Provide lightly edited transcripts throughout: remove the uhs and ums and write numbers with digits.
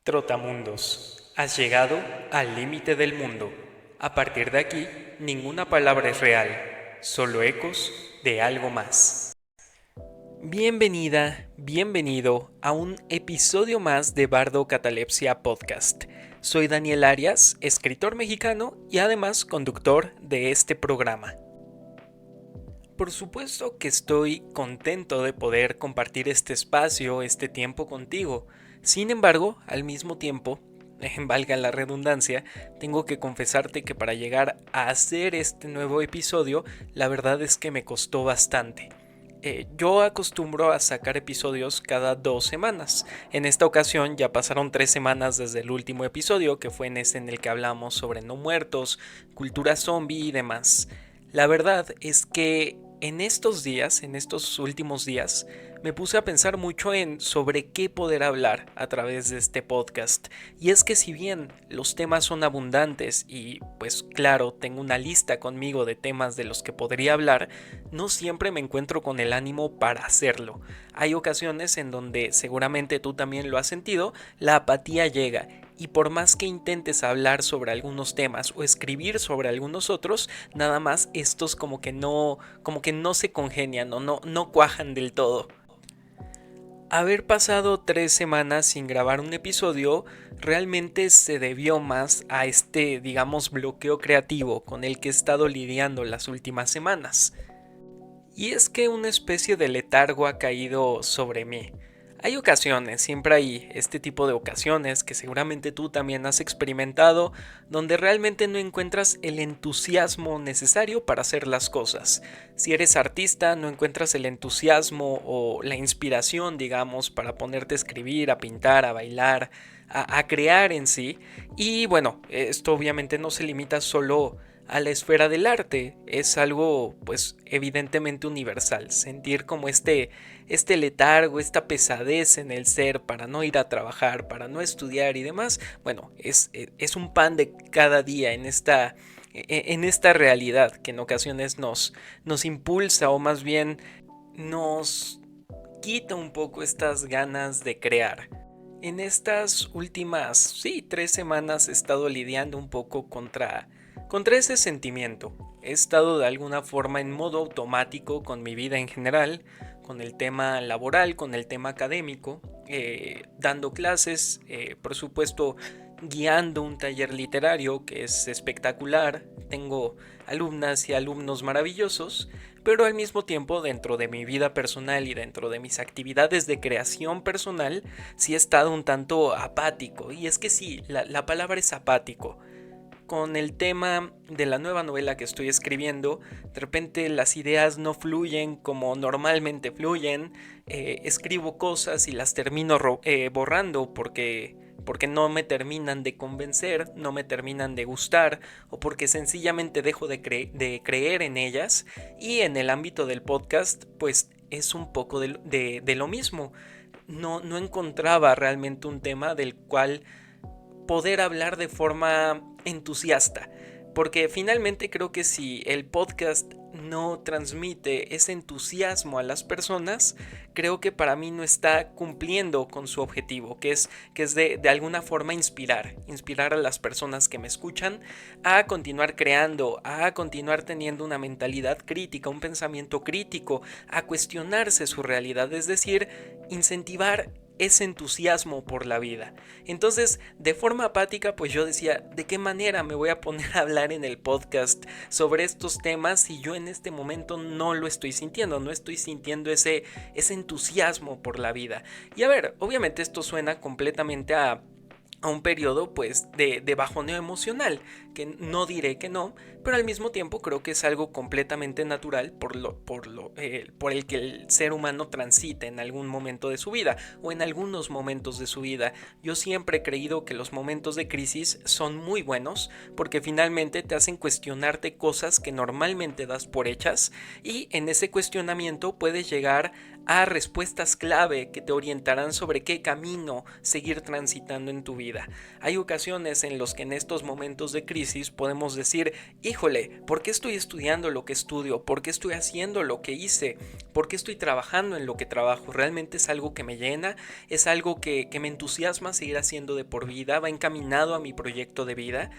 Trotamundos, has llegado al límite del mundo. A partir de aquí, ninguna palabra es real, solo ecos de algo más. Bienvenida, bienvenido a un episodio más de Bardo Catalepsia Podcast. Soy Daniel Arias, escritor mexicano y además conductor de este programa. Por supuesto que estoy contento de poder compartir este espacio, este tiempo contigo. Sin embargo, al mismo tiempo, valga la redundancia, tengo que confesarte que para llegar a hacer este nuevo episodio, la verdad es que me costó bastante. Yo acostumbro a sacar episodios cada 2 semanas. En esta ocasión ya pasaron 3 semanas desde el último episodio, que fue en ese en el que hablamos sobre no muertos, cultura zombie y demás. La verdad es que en estos días, en estos últimos días, me puse a pensar mucho en sobre qué poder hablar a través de este podcast. Y es que si bien los temas son abundantes y pues claro, tengo una lista conmigo de temas de los que podría hablar, no siempre me encuentro con el ánimo para hacerlo. Hay ocasiones en donde seguramente tú también lo has sentido, la apatía llega y por más que intentes hablar sobre algunos temas o escribir sobre algunos otros, nada más estos como que no se congenian o no cuajan del todo. Haber pasado 3 semanas sin grabar un episodio realmente se debió más a este, digamos, bloqueo creativo con el que he estado lidiando las últimas semanas. Y es que una especie de letargo ha caído sobre mí. Hay ocasiones, siempre hay este tipo de ocasiones que seguramente tú también has experimentado, donde realmente no encuentras el entusiasmo necesario para hacer las cosas. Si eres artista, no encuentras el entusiasmo o la inspiración, digamos, para ponerte a escribir, a pintar, a bailar, a crear en sí. Y bueno, esto obviamente no se limita solo a la esfera del arte, es algo pues evidentemente universal, sentir como este letargo, esta pesadez en el ser para no ir a trabajar, para no estudiar y demás, bueno, es un pan de cada día en esta realidad que en ocasiones nos impulsa o más bien nos quita un poco estas ganas de crear. En estas últimas, sí, 3 semanas he estado lidiando un poco contra ese sentimiento. He estado de alguna forma en modo automático con mi vida en general, con el tema laboral, con el tema académico, dando clases, por supuesto guiando un taller literario que es espectacular. Tengo alumnas y alumnos maravillosos, pero al mismo tiempo dentro de mi vida personal y dentro de mis actividades de creación personal sí he estado un tanto apático. Y es que sí, la palabra es apático. Con el tema de la nueva novela que estoy escribiendo, de repente las ideas no fluyen como normalmente fluyen, escribo cosas y las termino borrando porque no me terminan de convencer, no me terminan de gustar o porque sencillamente dejo de creer en ellas. Y en el ámbito del podcast pues es un poco de lo mismo. No encontraba realmente un tema del cual poder hablar de forma entusiasta. Porque finalmente creo que si el podcast no transmite ese entusiasmo a las personas, creo que para mí no está cumpliendo con su objetivo, que es de alguna forma inspirar a las personas que me escuchan a continuar creando, a continuar teniendo una mentalidad crítica, un pensamiento crítico, a cuestionarse su realidad, es decir, incentivar ese entusiasmo por la vida. Entonces, de forma apática, pues yo decía, ¿de qué manera me voy a poner a hablar en el podcast sobre estos temas si yo en este momento no lo estoy sintiendo, no estoy sintiendo ese entusiasmo por la vida? Y a ver, obviamente esto suena completamente a un periodo pues de bajoneo emocional, que no diré que no, pero al mismo tiempo creo que es algo completamente natural por el que el ser humano transite en algún momento de su vida o en algunos momentos de su vida. Yo siempre he creído que los momentos de crisis son muy buenos porque finalmente te hacen cuestionarte cosas que normalmente das por hechas y en ese cuestionamiento puedes llegar a respuestas clave que te orientarán sobre qué camino seguir transitando en tu vida. Hay ocasiones en los que en estos momentos de crisis crisis podemos decir, híjole, ¿por qué estoy estudiando lo que estudio? ¿Por qué estoy haciendo lo que hice? ¿Por qué estoy trabajando en lo que trabajo? ¿Realmente es algo que me llena? ¿Es algo que me entusiasma seguir haciendo de por vida? ¿Va encaminado a mi proyecto de vida?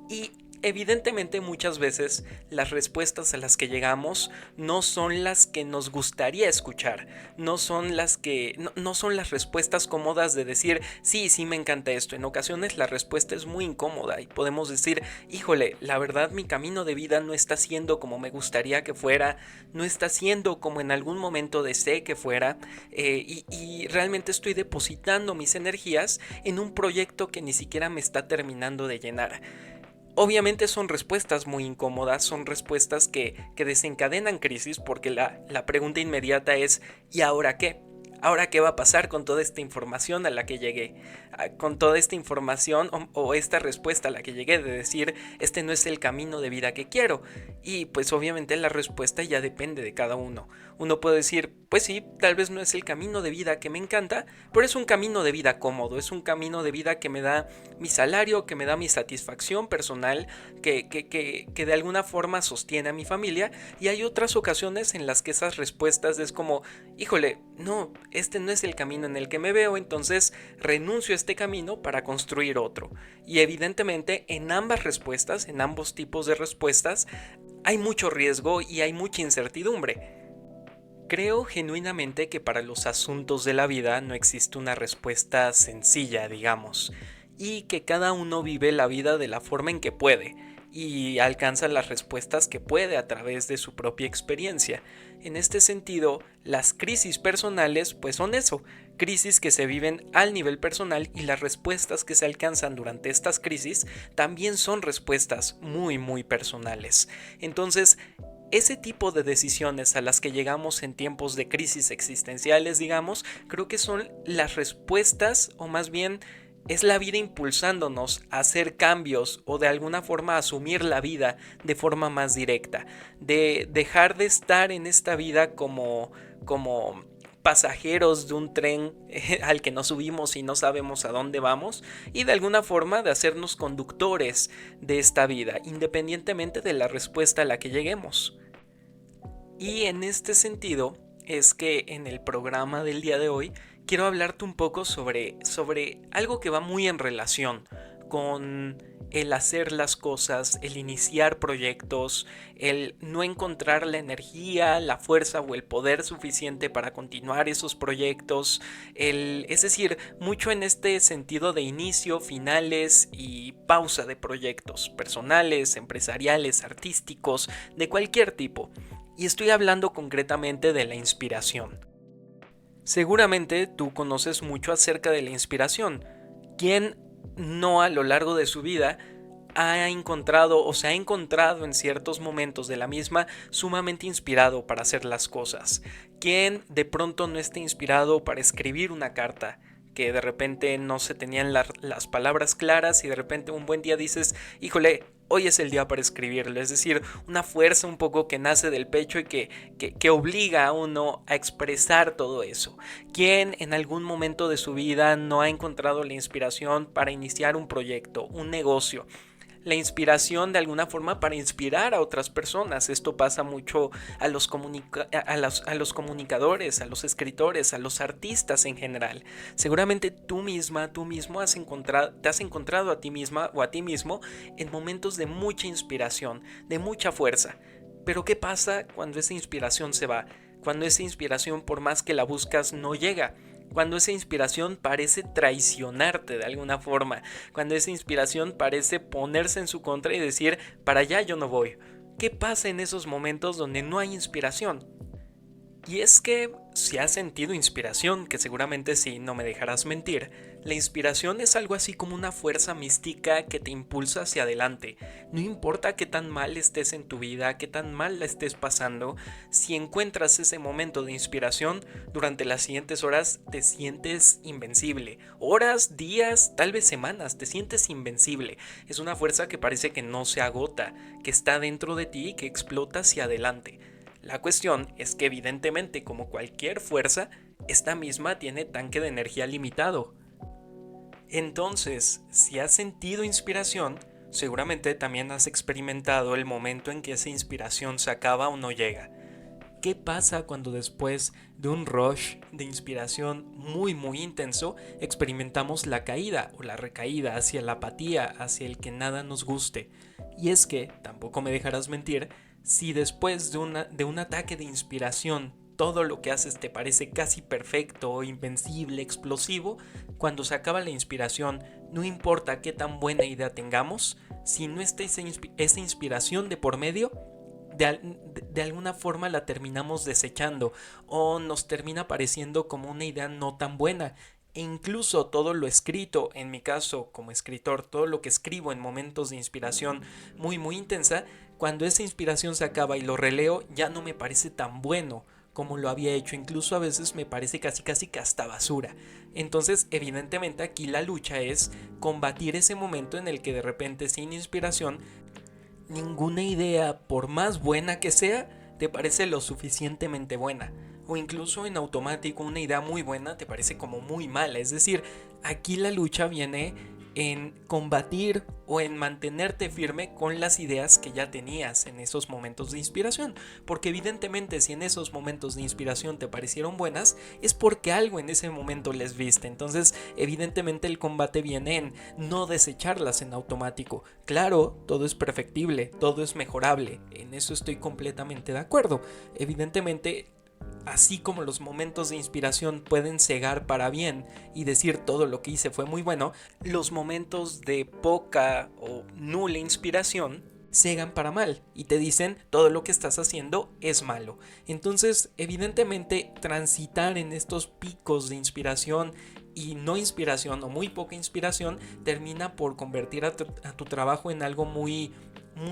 Y evidentemente muchas veces las respuestas a las que llegamos no son las que nos gustaría escuchar, no son las respuestas cómodas de decir sí, sí me encanta esto. En ocasiones la respuesta es muy incómoda y podemos decir, híjole, la verdad mi camino de vida no está siendo como me gustaría que fuera, no está siendo como en algún momento deseé que fuera, y realmente estoy depositando mis energías en un proyecto que ni siquiera me está terminando de llenar. Obviamente son respuestas muy incómodas, son respuestas que desencadenan crisis porque la pregunta inmediata es ¿y ahora qué? ¿Ahora qué va a pasar con toda esta información a la que llegué? Con toda esta información o esta respuesta a la que llegué de decir este no es el camino de vida que quiero. Y pues obviamente la respuesta ya depende de cada uno. Uno puede decir, pues sí, tal vez no es el camino de vida que me encanta, pero es un camino de vida cómodo, es un camino de vida que me da mi salario, que me da mi satisfacción personal, que de alguna forma sostiene a mi familia. Y hay otras ocasiones en las que esas respuestas es como, híjole, no, este no es el camino en el que me veo, entonces renuncio a este camino para construir otro. Y evidentemente en ambas respuestas, en ambos tipos de respuestas, hay mucho riesgo y hay mucha incertidumbre. Creo genuinamente que para los asuntos de la vida no existe una respuesta sencilla, digamos, y que cada uno vive la vida de la forma en que puede y alcanza las respuestas que puede a través de su propia experiencia. En este sentido, las crisis personales pues son eso, crisis que se viven al nivel personal, y las respuestas que se alcanzan durante estas crisis también son respuestas muy personales. Entonces, ese tipo de decisiones a las que llegamos en tiempos de crisis existenciales, digamos, creo que son las respuestas, o más bien es la vida impulsándonos a hacer cambios o de alguna forma asumir la vida de forma más directa, de dejar de estar en esta vida como pasajeros de un tren al que nos subimos y no sabemos a dónde vamos, y de alguna forma de hacernos conductores de esta vida, independientemente de la respuesta a la que lleguemos. Y en este sentido es que en el programa del día de hoy quiero hablarte un poco sobre algo que va muy en relación con el hacer las cosas, el iniciar proyectos, el no encontrar la energía, la fuerza o el poder suficiente para continuar esos proyectos, es decir, mucho en este sentido de inicio, finales y pausa de proyectos personales, empresariales, artísticos, de cualquier tipo. Y estoy hablando concretamente de la inspiración. Seguramente tú conoces mucho acerca de la inspiración. ¿Quién no a lo largo de su vida ha encontrado o se ha encontrado en ciertos momentos de la misma sumamente inspirado para hacer las cosas? ¿Quién de pronto no está inspirado para escribir una carta? Que de repente no se tenían las palabras claras y de repente un buen día dices, híjole, hoy es el día para escribirlo. Es decir, una fuerza un poco que nace del pecho y que obliga a uno a expresar todo eso. ¿Quién en algún momento de su vida no ha encontrado la inspiración para iniciar un proyecto, un negocio? La inspiración de alguna forma para inspirar a otras personas. Esto pasa mucho a los comunicadores, a los escritores, a los artistas en general. Seguramente tú misma, tú mismo te has encontrado a ti misma o a ti mismo en momentos de mucha inspiración, de mucha fuerza. Pero ¿qué pasa cuando esa inspiración se va? Cuando esa inspiración, por más que la buscas, no llega. Cuando esa inspiración parece traicionarte de alguna forma, cuando esa inspiración parece ponerse en su contra y decir, para allá yo no voy. ¿Qué pasa en esos momentos donde no hay inspiración? Y es que si has sentido inspiración, que seguramente sí, no me dejarás mentir, la inspiración es algo así como una fuerza mística que te impulsa hacia adelante. No importa qué tan mal estés en tu vida, qué tan mal la estés pasando, si encuentras ese momento de inspiración, durante las siguientes horas te sientes invencible. Horas, días, tal vez semanas, te sientes invencible. Es una fuerza que parece que no se agota, que está dentro de ti y que explota hacia adelante. La cuestión es que evidentemente, como cualquier fuerza, esta misma tiene tanque de energía limitado. Entonces, si has sentido inspiración, Seguramente también has experimentado el momento en que esa inspiración se acaba o no llega. ¿Qué pasa cuando después de un rush de inspiración muy intenso experimentamos la caída o la recaída hacia la apatía, hacia el que nada nos guste? Y es que, tampoco me dejarás mentir, si después de un ataque de inspiración todo lo que haces te parece casi perfecto, invencible, explosivo, cuando se acaba la inspiración, no importa qué tan buena idea tengamos, si no está esa inspiración de por medio, de alguna forma la terminamos desechando o nos termina pareciendo como una idea no tan buena. E incluso todo lo escrito, en mi caso como escritor, todo lo que escribo en momentos de inspiración muy intensa, cuando esa inspiración se acaba y lo releo, ya no me parece tan bueno como lo había hecho, incluso a veces me parece casi que hasta basura. Entonces, evidentemente aquí la lucha es combatir ese momento en el que de repente sin inspiración ninguna idea, por más buena que sea, te parece lo suficientemente buena. O incluso en automático una idea muy buena te parece como muy mala. Es decir, aquí la lucha viene en combatir o en mantenerte firme con las ideas que ya tenías en esos momentos de inspiración. Porque evidentemente si en esos momentos de inspiración te parecieron buenas, es porque algo en ese momento les viste. Entonces evidentemente el combate viene en no desecharlas en automático. Claro, todo es perfectible, todo es mejorable, en eso estoy completamente de acuerdo. Evidentemente, así como los momentos de inspiración pueden cegar para bien y decir todo lo que hice fue muy bueno, los momentos de poca o nula inspiración cegan para mal y te dicen todo lo que estás haciendo es malo. Entonces, evidentemente, transitar en estos picos de inspiración y no inspiración o muy poca inspiración termina por convertir a tu trabajo en algo muy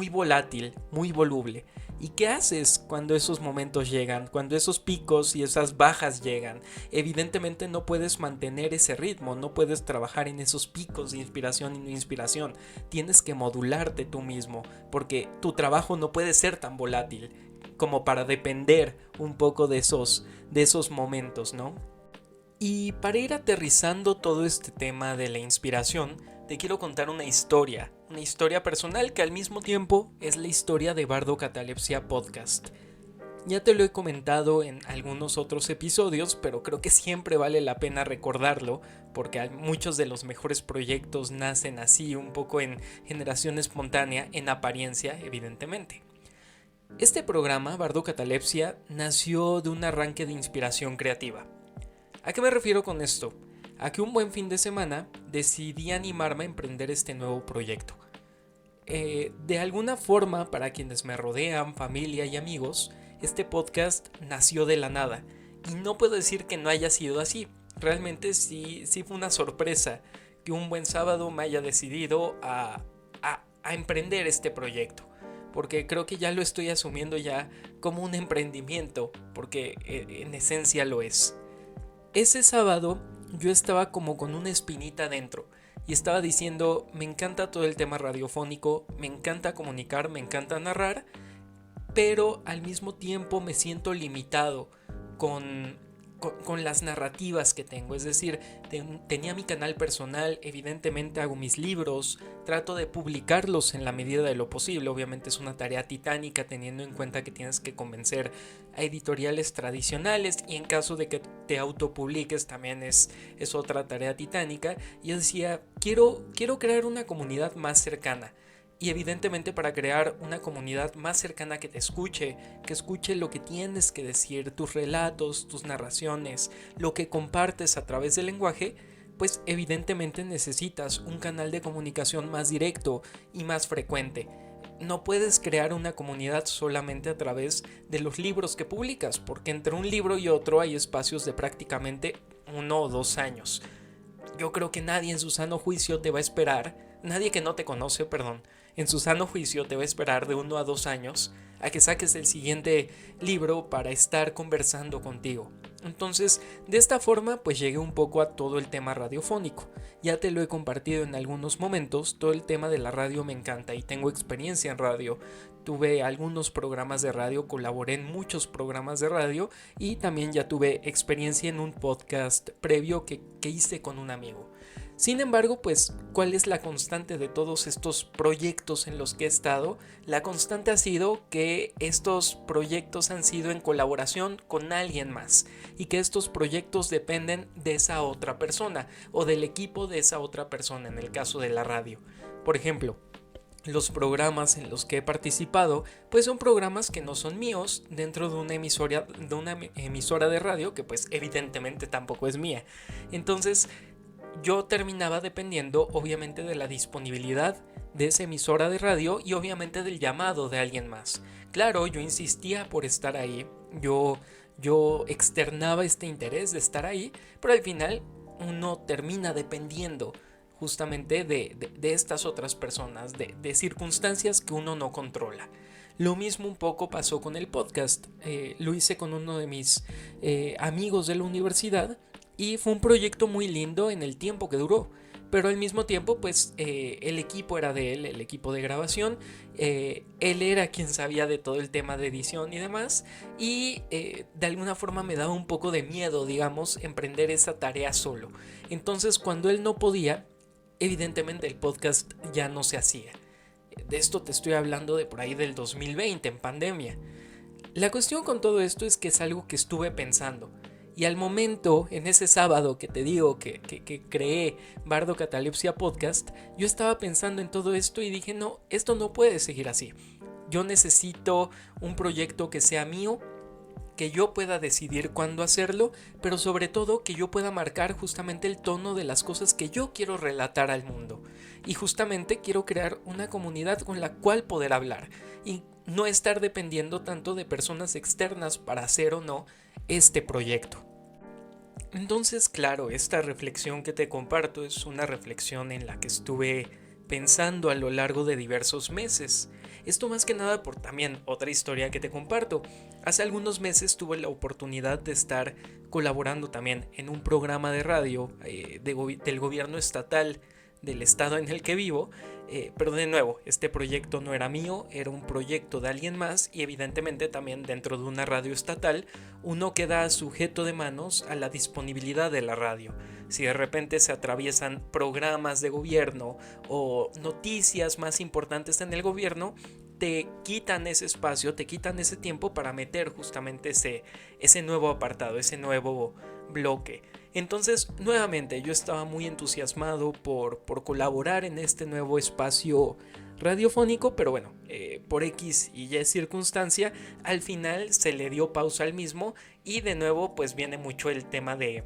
volátil, muy voluble. ¿Y qué haces cuando esos momentos llegan? Cuando esos picos y esas bajas llegan. Evidentemente no puedes mantener ese ritmo, no puedes trabajar en esos picos de inspiración y no inspiración. Tienes que modularte tú mismo, porque tu trabajo no puede ser tan volátil como para depender un poco de esos momentos, ¿no? Y para ir aterrizando todo este tema de la inspiración, te quiero contar una historia personal que al mismo tiempo es la historia de Bardo Catalepsia Podcast. Ya te lo he comentado en algunos otros episodios, pero creo que siempre vale la pena recordarlo, porque muchos de los mejores proyectos nacen así, un poco en generación espontánea, en apariencia, evidentemente. Este programa, Bardo Catalepsia, nació de un arranque de inspiración creativa. ¿A qué me refiero con esto? A que un buen fin de semana decidí animarme a emprender este nuevo proyecto. De alguna forma, para quienes me rodean, familia y amigos, este podcast nació de la nada. Y no puedo decir que no haya sido así. Realmente sí fue una sorpresa que un buen sábado me haya decidido a emprender este proyecto. Porque creo que ya lo estoy asumiendo ya como un emprendimiento, porque en esencia lo es. Ese sábado yo estaba como con una espinita dentro y estaba diciendo, me encanta todo el tema radiofónico, me encanta comunicar, me encanta narrar, pero al mismo tiempo me siento limitado con las narrativas que tengo. Es decir, tenía mi canal personal, evidentemente hago mis libros, trato de publicarlos en la medida de lo posible. Obviamente es una tarea titánica teniendo en cuenta que tienes que convencer a editoriales tradicionales y en caso de que te autopubliques también es otra tarea titánica. Y yo decía, quiero crear una comunidad más cercana. Y evidentemente para crear una comunidad más cercana que te escuche, que escuche lo que tienes que decir, tus relatos, tus narraciones, lo que compartes a través del lenguaje, pues evidentemente necesitas un canal de comunicación más directo y más frecuente. No puedes crear una comunidad solamente a través de los libros que publicas, porque entre un libro y otro hay espacios de prácticamente 1 o 2 años. Yo creo que nadie en su sano juicio te va a esperar, nadie que no te conoce, perdón, en su sano juicio te va a esperar de 1 a 2 años a que saques el siguiente libro para estar conversando contigo. Entonces, de esta forma, pues llegué un poco a todo el tema radiofónico. Ya te lo he compartido en algunos momentos, todo el tema de la radio me encanta y tengo experiencia en radio. Tuve algunos programas de radio, colaboré en muchos programas de radio y también ya tuve experiencia en un podcast previo que hice con un amigo. Sin embargo, pues, ¿cuál es la constante de todos estos proyectos en los que he estado? La constante ha sido que estos proyectos han sido en colaboración con alguien más y que estos proyectos dependen de esa otra persona o del equipo de esa otra persona, en el caso de la radio. Por ejemplo, los programas en los que he participado, pues son programas que no son míos dentro de una emisora de radio que pues evidentemente tampoco es mía. Entonces, yo terminaba dependiendo obviamente de la disponibilidad de esa emisora de radio y obviamente del llamado de alguien más. Claro, yo insistía por estar ahí, yo externaba este interés de estar ahí, pero al final uno termina dependiendo justamente de estas otras personas, de circunstancias que uno no controla. Lo mismo un poco pasó con el podcast. Lo hice con uno de mis amigos de la universidad y fue un proyecto muy lindo en el tiempo que duró. Pero al mismo tiempo, pues el equipo era de él, el equipo de grabación. Él era quien sabía de todo el tema de edición y demás. Y de alguna forma me daba un poco de miedo, digamos, emprender esa tarea solo. Entonces, cuando él no podía, evidentemente el podcast ya no se hacía. De esto te estoy hablando de por ahí del 2020, en pandemia. La cuestión con todo esto es que es algo que estuve pensando. Y al momento, en ese sábado que te digo que creé Bardo Catalepsia Podcast, yo estaba pensando en todo esto y dije, no, esto no puede seguir así. Yo necesito un proyecto que sea mío, que yo pueda decidir cuándo hacerlo, pero sobre todo que yo pueda marcar justamente el tono de las cosas que yo quiero relatar al mundo. Y justamente quiero crear una comunidad con la cual poder hablar y no estar dependiendo tanto de personas externas para hacer o no este proyecto. Entonces, claro, esta reflexión que te comparto es una reflexión en la que estuve pensando a lo largo de diversos meses. Esto más que nada por también otra historia que te comparto. Hace algunos meses tuve la oportunidad de estar colaborando también en un programa de radio del gobierno estatal del estado en el que vivo, pero de nuevo, este proyecto no era mío, era un proyecto de alguien más y evidentemente también dentro de una radio estatal uno queda sujeto de manos a la disponibilidad de la radio. Si de repente se atraviesan programas de gobierno o noticias más importantes en el gobierno, te quitan ese espacio, te quitan ese tiempo para meter justamente ese nuevo apartado, ese nuevo bloque. Entonces, nuevamente, yo estaba muy entusiasmado por colaborar en este nuevo espacio radiofónico, pero bueno, por X y Y circunstancia, al final se le dio pausa al mismo y de nuevo pues viene mucho el tema de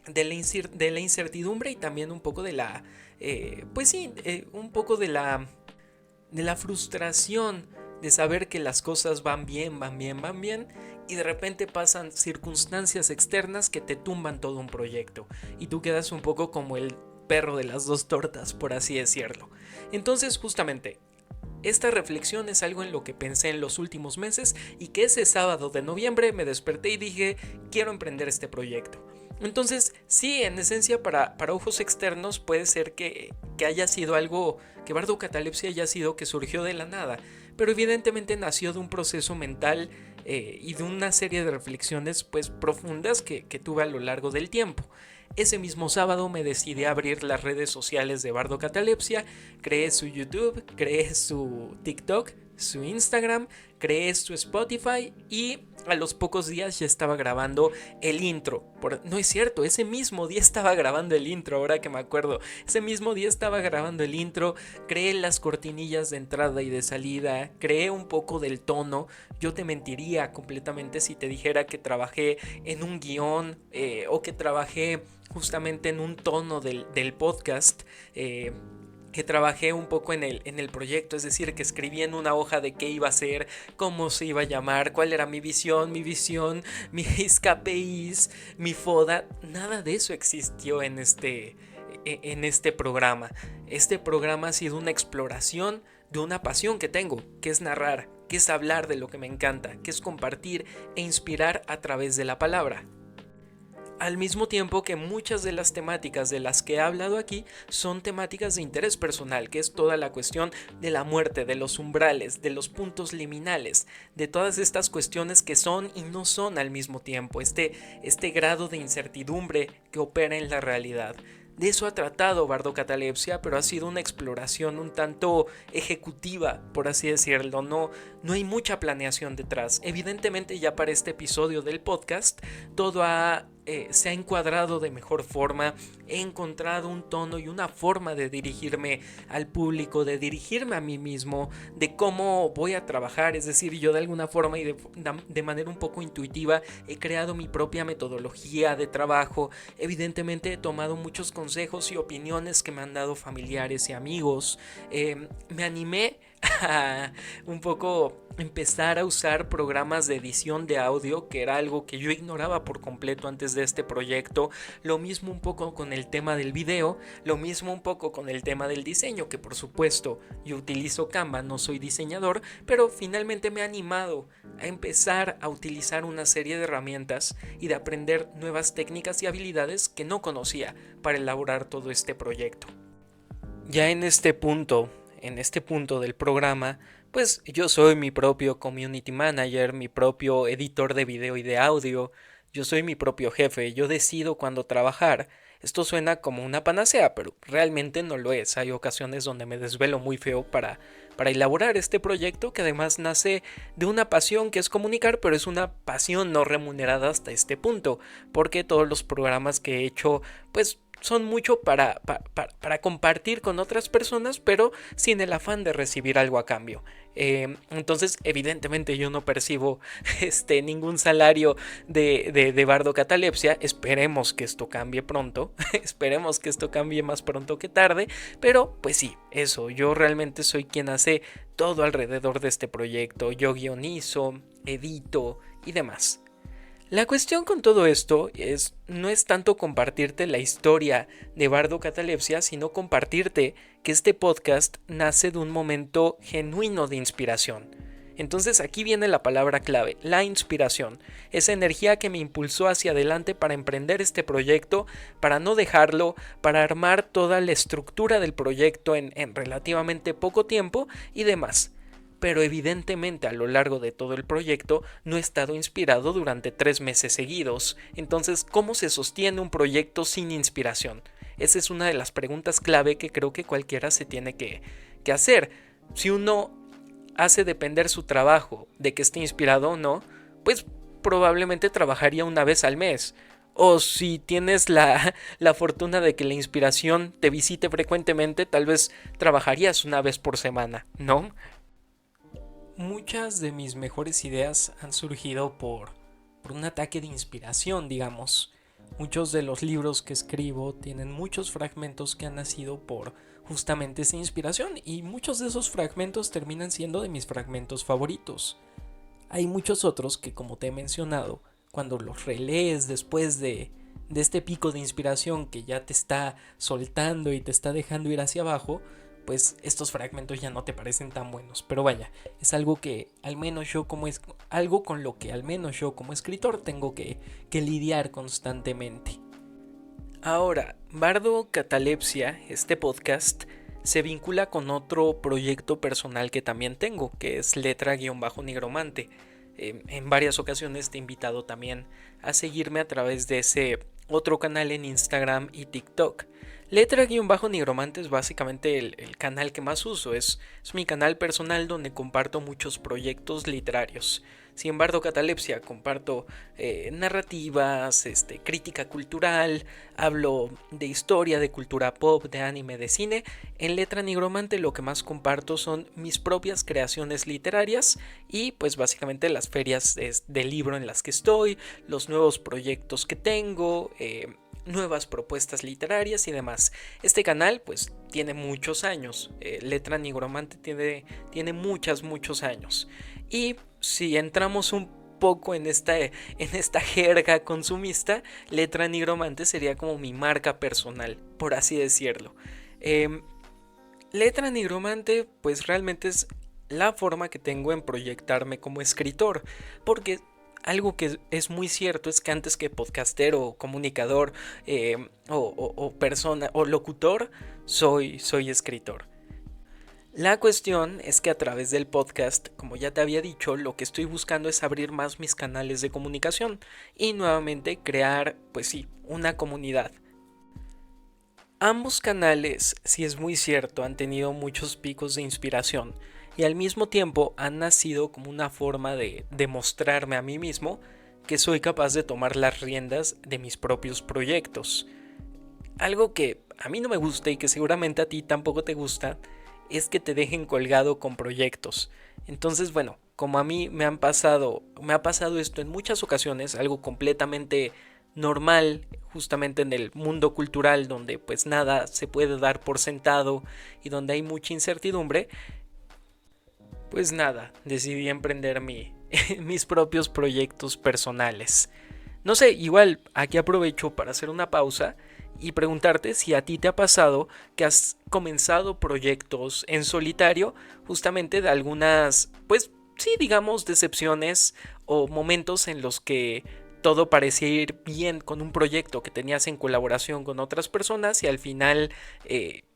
la incertidumbre y también un poco de la, un poco de la frustración de saber que las cosas van bien y de repente pasan circunstancias externas que te tumban todo un proyecto y tú quedas un poco como el perro de las dos tortas, por así decirlo. Entonces, justamente, esta reflexión es algo en lo que pensé en los últimos meses y que ese sábado de noviembre me desperté y dije, quiero emprender este proyecto. Entonces, sí, en esencia para ojos externos puede ser que haya sido algo, que Bardo Catalepsia haya sido que surgió de la nada, pero evidentemente nació de un proceso mental y de una serie de reflexiones pues profundas que tuve a lo largo del tiempo. Ese mismo sábado me decidí a abrir las redes sociales de Bardo Catalepsia, creé su YouTube, creé su TikTok, su Instagram, creé su Spotify y a los pocos días ya estaba grabando el intro. No es cierto, ese mismo día estaba grabando el intro, ahora que me acuerdo. Ese mismo día estaba grabando el intro, creé las cortinillas de entrada y de salida, creé un poco del tono. Yo te mentiría completamente si te dijera que trabajé en un guión o que trabajé justamente en un tono del podcast. Que trabajé un poco en el proyecto, es decir, que escribí en una hoja de qué iba a ser, cómo se iba a llamar, cuál era mi visión, mis KPIs, mi FODA. Nada de eso existió en este programa. Este programa ha sido una exploración de una pasión que tengo, que es narrar, que es hablar de lo que me encanta, que es compartir e inspirar a través de la palabra. Al mismo tiempo que muchas de las temáticas de las que he hablado aquí son temáticas de interés personal, que es toda la cuestión de la muerte, de los umbrales, de los puntos liminales, de todas estas cuestiones que son y no son al mismo tiempo, este grado de incertidumbre que opera en la realidad. De eso ha tratado Bardo Catalepsia, pero ha sido una exploración un tanto ejecutiva, por así decirlo. No hay mucha planeación detrás. Evidentemente ya para este episodio del podcast todo se ha encuadrado de mejor forma. He encontrado un tono y una forma de dirigirme al público, de dirigirme a mí mismo, de cómo voy a trabajar. Es decir, yo de alguna forma y de manera un poco intuitiva he creado mi propia metodología de trabajo. Evidentemente he tomado muchos consejos y opiniones que me han dado familiares y amigos. Me animé a un poco empezar a usar programas de edición de audio, que era algo que yo ignoraba por completo antes de este proyecto. Lo mismo un poco con el tema del video, lo mismo un poco con el tema del diseño, que por supuesto yo utilizo Canva, no soy diseñador, pero finalmente me he animado a empezar a utilizar una serie de herramientas y de aprender nuevas técnicas y habilidades que no conocía para elaborar todo este proyecto. Ya en este punto del programa, pues yo soy mi propio community manager, mi propio editor de video y de audio, yo soy mi propio jefe, yo decido cuándo trabajar. Esto suena como una panacea, pero realmente no lo es. Hay ocasiones donde me desvelo muy feo para elaborar este proyecto, que además nace de una pasión que es comunicar, pero es una pasión no remunerada hasta este punto, porque todos los programas que he hecho, pues son mucho para compartir con otras personas, pero sin el afán de recibir algo a cambio. Entonces evidentemente yo no percibo ningún salario de Bardo Catalepsia. Esperemos que esto cambie pronto. Esperemos que esto cambie más pronto que tarde. Pero pues sí, eso, yo realmente soy quien hace todo alrededor de este proyecto. Yo guionizo, edito y demás. La cuestión con todo esto no es tanto compartirte la historia de Bardo Catalepsia, sino compartirte que este podcast nace de un momento genuino de inspiración. Entonces aquí viene la palabra clave, la inspiración, esa energía que me impulsó hacia adelante para emprender este proyecto, para no dejarlo, para armar toda la estructura del proyecto en relativamente poco tiempo y demás. Pero evidentemente a lo largo de todo el proyecto no he estado inspirado durante 3 meses seguidos. Entonces, ¿cómo se sostiene un proyecto sin inspiración? Esa es una de las preguntas clave que creo que cualquiera se tiene que hacer. Si uno hace depender su trabajo de que esté inspirado o no, pues probablemente trabajaría una vez al mes. O si tienes la fortuna de que la inspiración te visite frecuentemente, tal vez trabajarías una vez por semana, ¿no? Muchas de mis mejores ideas han surgido por un ataque de inspiración, digamos. Muchos de los libros que escribo tienen muchos fragmentos que han nacido por justamente esa inspiración, y muchos de esos fragmentos terminan siendo de mis fragmentos favoritos. Hay muchos otros que, como te he mencionado, cuando los relees después de este pico de inspiración que ya te está soltando y te está dejando ir hacia abajo, pues estos fragmentos ya no te parecen tan buenos. Pero vaya, es algo que al menos yo algo con lo que al menos yo como escritor tengo que lidiar constantemente. Ahora, Bardo Catalepsia, este podcast, se vincula con otro proyecto personal que también tengo, que es Letra-Nigromante. En varias ocasiones te he invitado también a seguirme a través de ese otro canal en Instagram y TikTok. Letra-Nigromante es básicamente el canal que más uso, es mi canal personal donde comparto muchos proyectos literarios. Sin Bardo Catalepsia comparto narrativas, crítica cultural, hablo de historia, de cultura pop, de anime, de cine. En Letra-Nigromante lo que más comparto son mis propias creaciones literarias y pues básicamente las ferias de libro en las que estoy, los nuevos proyectos que tengo, nuevas propuestas literarias y demás. Este canal pues tiene muchos años, Letra-Nigromante tiene muchos años, y si entramos un poco en esta jerga consumista, Letra-Nigromante sería como mi marca personal, por así decirlo. Letra-Nigromante pues realmente es la forma que tengo en proyectarme como escritor, porque algo que es muy cierto es que antes que podcastero o comunicador o persona o locutor, soy escritor. La cuestión es que a través del podcast, como ya te había dicho, lo que estoy buscando es abrir más mis canales de comunicación y nuevamente crear, pues sí, una comunidad. Ambos canales, si es muy cierto, han tenido muchos picos de inspiración y al mismo tiempo han nacido como una forma de demostrarme a mí mismo que soy capaz de tomar las riendas de mis propios proyectos. Algo que a mí no me gusta y que seguramente a ti tampoco te gusta es que te dejen colgado con proyectos. Entonces, bueno, como a mí me ha pasado esto en muchas ocasiones, algo completamente normal, justamente en el mundo cultural donde pues nada se puede dar por sentado y donde hay mucha incertidumbre, pues nada, decidí emprender mis propios proyectos personales. No sé, igual aquí aprovecho para hacer una pausa y preguntarte si a ti te ha pasado que has comenzado proyectos en solitario justamente de algunas, pues sí, digamos, decepciones o momentos en los que todo parecía ir bien con un proyecto que tenías en colaboración con otras personas y al final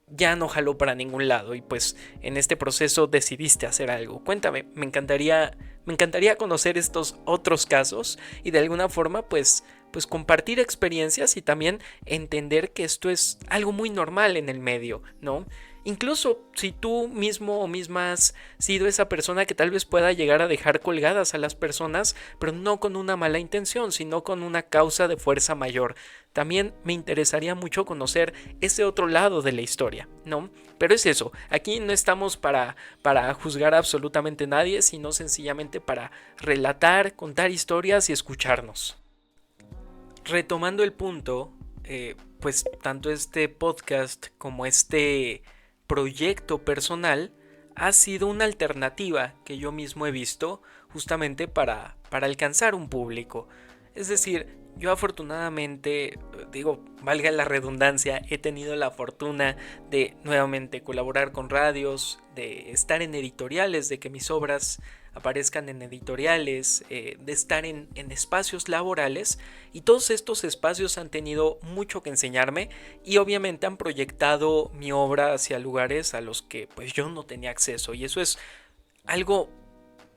ya no jaló para ningún lado y pues en este proceso decidiste hacer algo. Cuéntame, me encantaría conocer estos otros casos y de alguna forma pues compartir experiencias y también entender que esto es algo muy normal en el medio, ¿no? Incluso si tú mismo o misma has sido esa persona que tal vez pueda llegar a dejar colgadas a las personas, pero no con una mala intención, sino con una causa de fuerza mayor. También me interesaría mucho conocer ese otro lado de la historia, ¿no? Pero es eso, aquí no estamos para juzgar a absolutamente nadie, sino sencillamente para relatar, contar historias y escucharnos. Retomando el punto, pues tanto este podcast como este proyecto personal ha sido una alternativa que yo mismo he visto justamente para alcanzar un público. Es decir, yo afortunadamente, digo, valga la redundancia, he tenido la fortuna de nuevamente colaborar con radios, de estar en editoriales, de que mis obras aparezcan en editoriales, de estar en espacios laborales y todos estos espacios han tenido mucho que enseñarme y obviamente han proyectado mi obra hacia lugares a los que pues yo no tenía acceso y eso es algo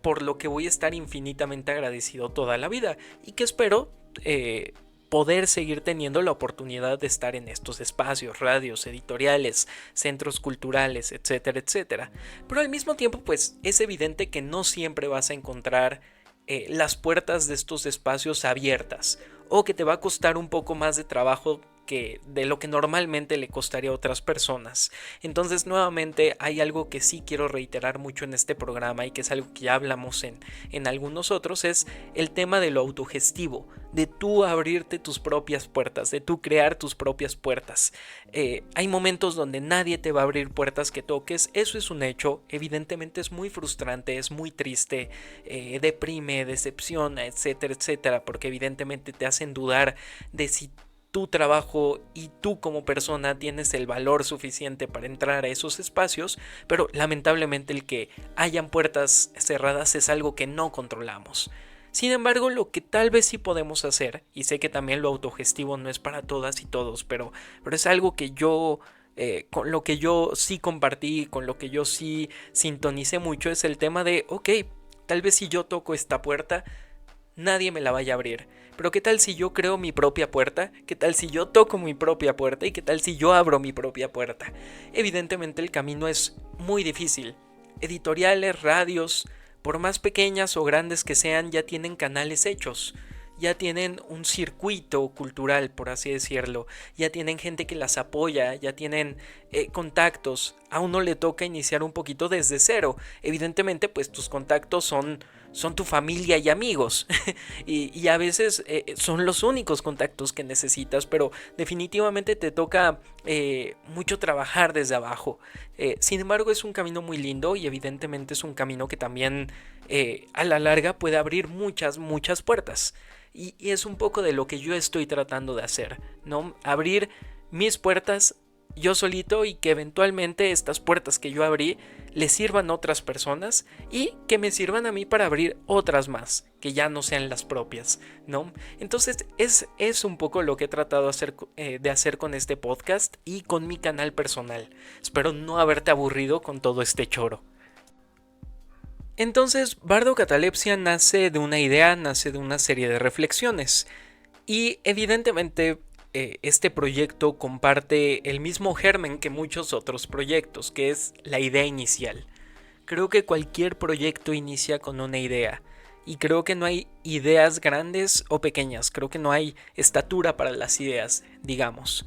por lo que voy a estar infinitamente agradecido toda la vida y que espero poder seguir teniendo la oportunidad de estar en estos espacios, radios, editoriales, centros culturales, etcétera, etcétera. Pero al mismo tiempo, pues es evidente que no siempre vas a encontrar las puertas de estos espacios abiertas o que te va a costar un poco más de trabajo que de lo que normalmente le costaría a otras personas. Entonces nuevamente hay algo que sí quiero reiterar mucho en este programa y que es algo que ya hablamos en algunos otros, es el tema de lo autogestivo, de tú abrirte tus propias puertas, de tú crear tus propias puertas. Hay momentos donde nadie te va a abrir puertas que toques, eso es un hecho, evidentemente es muy frustrante, es muy triste, deprime, decepciona, etcétera, etcétera, porque evidentemente te hacen dudar de si tu trabajo y tú como persona tienes el valor suficiente para entrar a esos espacios, pero lamentablemente el que hayan puertas cerradas es algo que no controlamos. Sin embargo, lo que tal vez sí podemos hacer, y sé que también lo autogestivo no es para todas y todos, pero es algo que yo, con lo que yo sí compartí, con lo que yo sí sintonicé mucho, es el tema de, ok, tal vez si yo toco esta puerta, nadie me la vaya a abrir. Pero ¿qué tal si yo creo mi propia puerta? ¿Qué tal si yo toco mi propia puerta? ¿Y qué tal si yo abro mi propia puerta? Evidentemente el camino es muy difícil. Editoriales, radios, por más pequeñas o grandes que sean, ya tienen canales hechos. Ya tienen un circuito cultural, por así decirlo. Ya tienen gente que las apoya, ya tienen contactos. A uno le toca iniciar un poquito desde cero. Evidentemente, pues tus contactos son tu familia y amigos y a veces son los únicos contactos que necesitas, pero definitivamente te toca mucho trabajar desde abajo. Sin embargo, es un camino muy lindo y evidentemente es un camino que también a la larga puede abrir muchas puertas y es un poco de lo que yo estoy tratando de hacer, ¿no? Abrir mis puertas yo solito y que eventualmente estas puertas que yo abrí le sirvan a otras personas y que me sirvan a mí para abrir otras más que ya no sean las propias, ¿no? Entonces es un poco lo que he tratado de hacer con este podcast y con mi canal personal. Espero no haberte aburrido con todo este choro. Entonces, Bardo Catalepsia nace de una idea, nace de una serie de reflexiones y evidentemente este proyecto comparte el mismo germen que muchos otros proyectos, que es la idea inicial. Creo que cualquier proyecto inicia con una idea. Y creo que no hay ideas grandes o pequeñas, creo que no hay estatura para las ideas, digamos.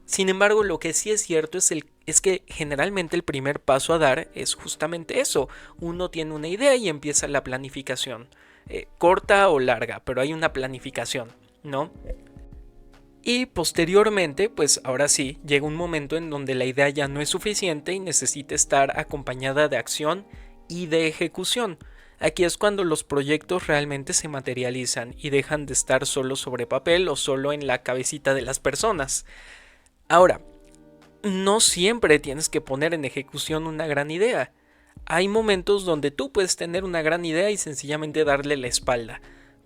Sin embargo, lo que sí es cierto es que generalmente el primer paso a dar es justamente eso. Uno tiene una idea y empieza la planificación. Corta o larga, pero hay una planificación, ¿no? Y posteriormente, pues ahora sí, llega un momento en donde la idea ya no es suficiente y necesita estar acompañada de acción y de ejecución. Aquí es cuando los proyectos realmente se materializan y dejan de estar solo sobre papel o solo en la cabecita de las personas. Ahora, no siempre tienes que poner en ejecución una gran idea. Hay momentos donde tú puedes tener una gran idea y sencillamente darle la espalda,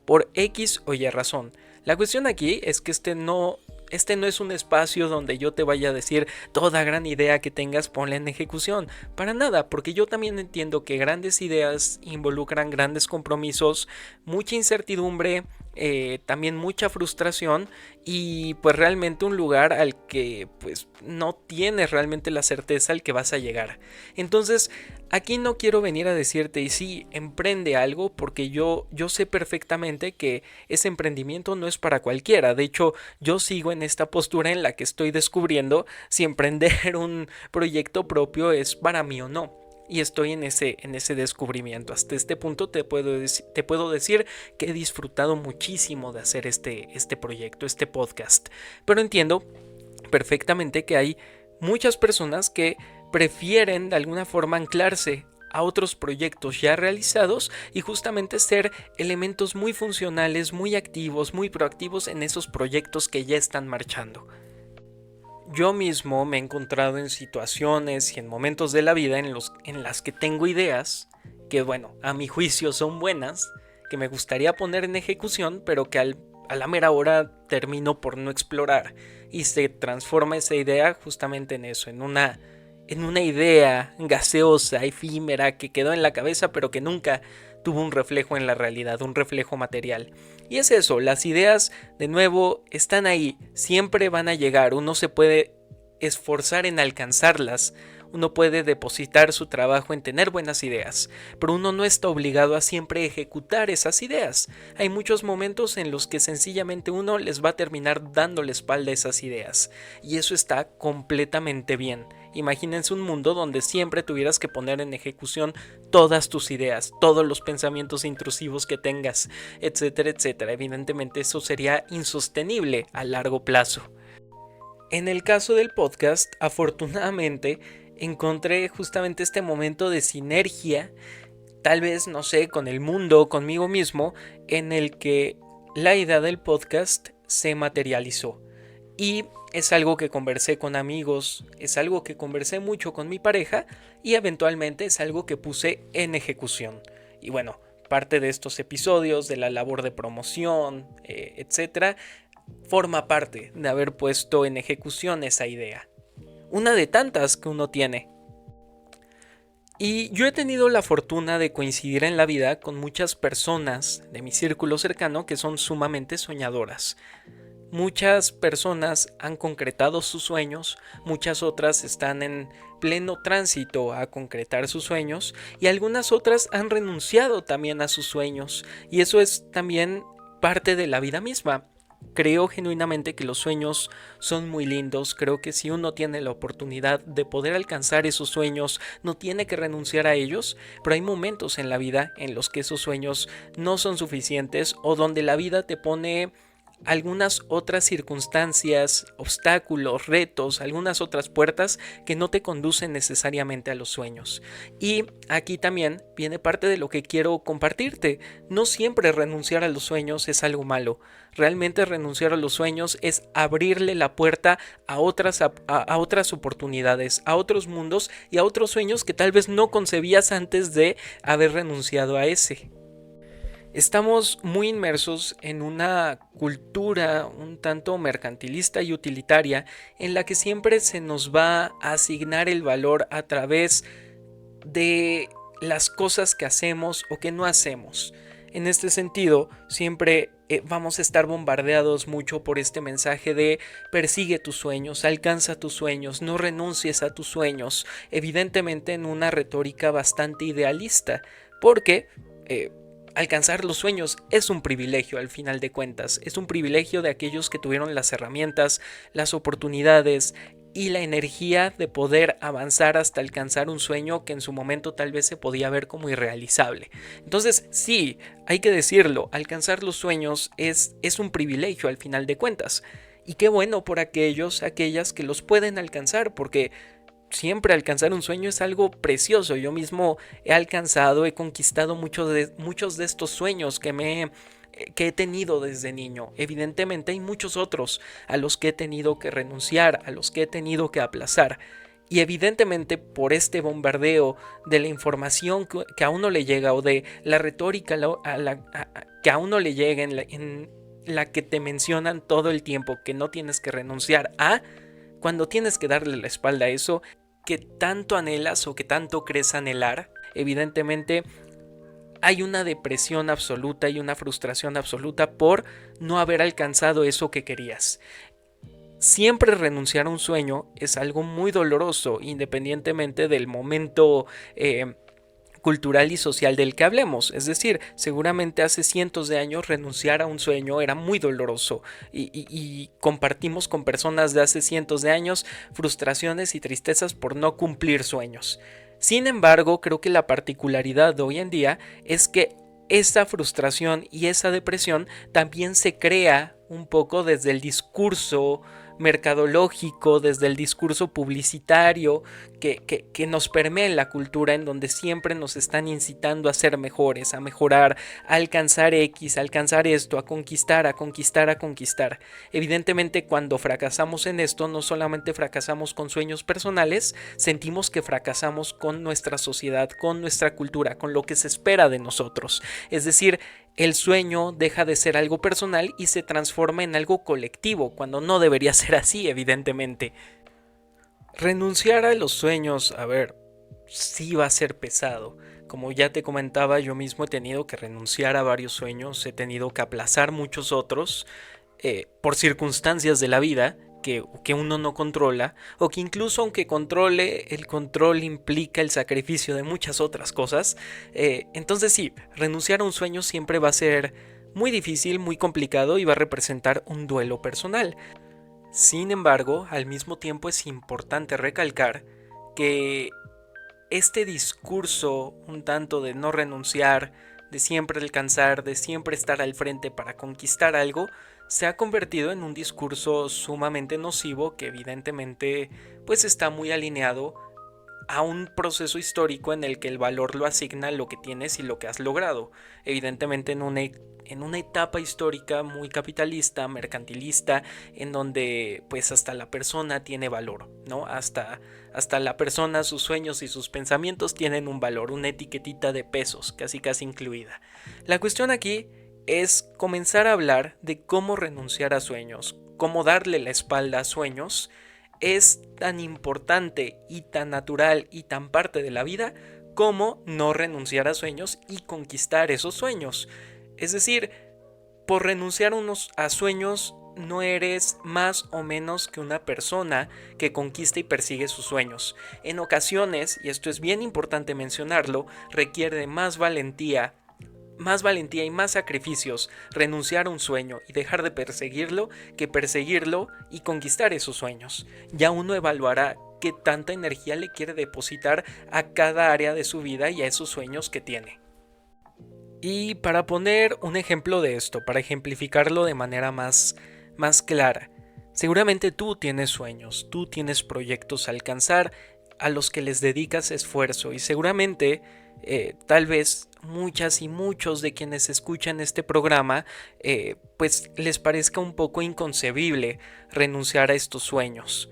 por X o Y razón. La cuestión aquí es que este no es un espacio donde yo te vaya a decir toda gran idea que tengas ponla en ejecución. Para nada, porque yo también entiendo que grandes ideas involucran grandes compromisos, mucha incertidumbre, también mucha frustración y pues realmente un lugar al que pues no tienes realmente la certeza al que vas a llegar. Entonces aquí no quiero venir a decirte y sí, emprende algo porque yo sé perfectamente que ese emprendimiento no es para cualquiera. De hecho, yo sigo en esta postura en la que estoy descubriendo si emprender un proyecto propio es para mí o no. Y estoy en ese descubrimiento. Hasta este punto te puedo decir que he disfrutado muchísimo de hacer este proyecto, este podcast. Pero entiendo perfectamente que hay muchas personas que prefieren de alguna forma anclarse a otros proyectos ya realizados y justamente ser elementos muy funcionales, muy activos, muy proactivos en esos proyectos que ya están marchando. Yo mismo me he encontrado en situaciones y en momentos de la vida en las que tengo ideas que, bueno, a mi juicio son buenas, que me gustaría poner en ejecución, pero que a la mera hora termino por no explorar y se transforma esa idea justamente en eso, en una idea gaseosa, efímera, que quedó en la cabeza pero que nunca tuvo un reflejo en la realidad, un reflejo material. Y es eso, las ideas de nuevo están ahí, siempre van a llegar, uno se puede esforzar en alcanzarlas, uno puede depositar su trabajo en tener buenas ideas, pero uno no está obligado a siempre ejecutar esas ideas. Hay muchos momentos en los que sencillamente uno les va a terminar dando la espalda a esas ideas, y eso está completamente bien. Imagínense un mundo donde siempre tuvieras que poner en ejecución todas tus ideas, todos los pensamientos intrusivos que tengas, etcétera, etcétera. Evidentemente eso sería insostenible a largo plazo. En el caso del podcast, afortunadamente, encontré justamente este momento de sinergia, tal vez, no sé, con el mundo, conmigo mismo, en el que la idea del podcast se materializó. Y es algo que conversé con amigos, es algo que conversé mucho con mi pareja y eventualmente es algo que puse en ejecución. Y bueno, parte de estos episodios, de la labor de promoción, etcétera, forma parte de haber puesto en ejecución esa idea. Una de tantas que uno tiene. Y yo he tenido la fortuna de coincidir en la vida con muchas personas de mi círculo cercano que son sumamente soñadoras. Muchas personas han concretado sus sueños, muchas otras están en pleno tránsito a concretar sus sueños y algunas otras han renunciado también a sus sueños y eso es también parte de la vida misma. Creo genuinamente que los sueños son muy lindos, creo que si uno tiene la oportunidad de poder alcanzar esos sueños, no tiene que renunciar a ellos, pero hay momentos en la vida en los que esos sueños no son suficientes o donde la vida te pone algunas otras circunstancias, obstáculos, retos, algunas otras puertas que no te conducen necesariamente a los sueños. Y aquí también viene parte de lo que quiero compartirte. No siempre renunciar a los sueños es algo malo. Realmente renunciar a los sueños es abrirle la puerta a otras oportunidades, a otros mundos y a otros sueños que tal vez no concebías antes de haber renunciado a ese. Estamos muy inmersos en una cultura un tanto mercantilista y utilitaria en la que siempre se nos va a asignar el valor a través de las cosas que hacemos o que no hacemos. En este sentido, siempre vamos a estar bombardeados mucho por este mensaje de persigue tus sueños, alcanza tus sueños, no renuncies a tus sueños, evidentemente en una retórica bastante idealista, porque alcanzar los sueños es un privilegio al final de cuentas, es un privilegio de aquellos que tuvieron las herramientas, las oportunidades y la energía de poder avanzar hasta alcanzar un sueño que en su momento tal vez se podía ver como irrealizable. Entonces, sí, hay que decirlo, alcanzar los sueños es un privilegio al final de cuentas. Y qué bueno por aquellas que los pueden alcanzar, porque siempre alcanzar un sueño es algo precioso. Yo mismo he conquistado muchos de estos sueños que he tenido desde niño. Evidentemente hay muchos otros a los que he tenido que renunciar, a los que he tenido que aplazar. Y evidentemente por este bombardeo de la información que a uno le llega o de la retórica que a uno le llega en la que te mencionan todo el tiempo que no tienes que renunciar a, cuando tienes que darle la espalda a eso que tanto anhelas o que tanto crees anhelar, evidentemente hay una depresión absoluta y una frustración absoluta por no haber alcanzado eso que querías. Siempre renunciar a un sueño es algo muy doloroso, independientemente del momento cultural y social del que hablemos. Es decir, seguramente hace cientos de años renunciar a un sueño era muy doloroso y compartimos con personas de hace cientos de años frustraciones y tristezas por no cumplir sueños. Sin embargo, creo que la particularidad de hoy en día es que esa frustración y esa depresión también se crea un poco desde el discurso mercadológico, desde el discurso publicitario que nos permea en la cultura, en donde siempre nos están incitando a ser mejores, a mejorar, a alcanzar X, a alcanzar esto, a conquistar, a conquistar, a conquistar. Evidentemente, cuando fracasamos en esto, no solamente fracasamos con sueños personales, sentimos que fracasamos con nuestra sociedad, con nuestra cultura, con lo que se espera de nosotros. Es decir, el sueño deja de ser algo personal y se transforma en algo colectivo, cuando no debería ser así, evidentemente. Renunciar a los sueños, a ver, sí va a ser pesado. Como ya te comentaba, yo mismo he tenido que renunciar a varios sueños, he tenido que aplazar muchos otros por circunstancias de la vida que uno no controla, o que incluso aunque controle, el control implica el sacrificio de muchas otras cosas. Entonces sí, renunciar a un sueño siempre va a ser muy difícil, muy complicado y va a representar un duelo personal. Sin embargo, al mismo tiempo es importante recalcar que este discurso un tanto de no renunciar, de siempre alcanzar, de siempre estar al frente para conquistar algo, se ha convertido en un discurso sumamente nocivo que evidentemente pues está muy alineado a un proceso histórico en el que el valor lo asigna lo que tienes y lo que has logrado. Evidentemente en una etapa histórica muy capitalista, mercantilista, en donde pues hasta la persona tiene valor, ¿no? Hasta la persona, sus sueños y sus pensamientos tienen un valor, una etiquetita de pesos, casi casi incluida. La cuestión aquí es comenzar a hablar de cómo renunciar a sueños, cómo darle la espalda a sueños. Es tan importante y tan natural y tan parte de la vida como no renunciar a sueños y conquistar esos sueños. Es decir, por renunciar a sueños no eres más o menos que una persona que conquista y persigue sus sueños. En ocasiones, y esto es bien importante mencionarlo, requiere más valentía y más sacrificios renunciar a un sueño y dejar de perseguirlo que perseguirlo y conquistar esos sueños. Ya uno evaluará qué tanta energía le quiere depositar a cada área de su vida y a esos sueños que tiene. Y para poner un ejemplo de esto, para ejemplificarlo de manera más clara, seguramente tú tienes sueños, tú tienes proyectos a alcanzar a los que les dedicas esfuerzo y seguramente tal vez muchas y muchos de quienes escuchan este programa pues les parezca un poco inconcebible renunciar a estos sueños.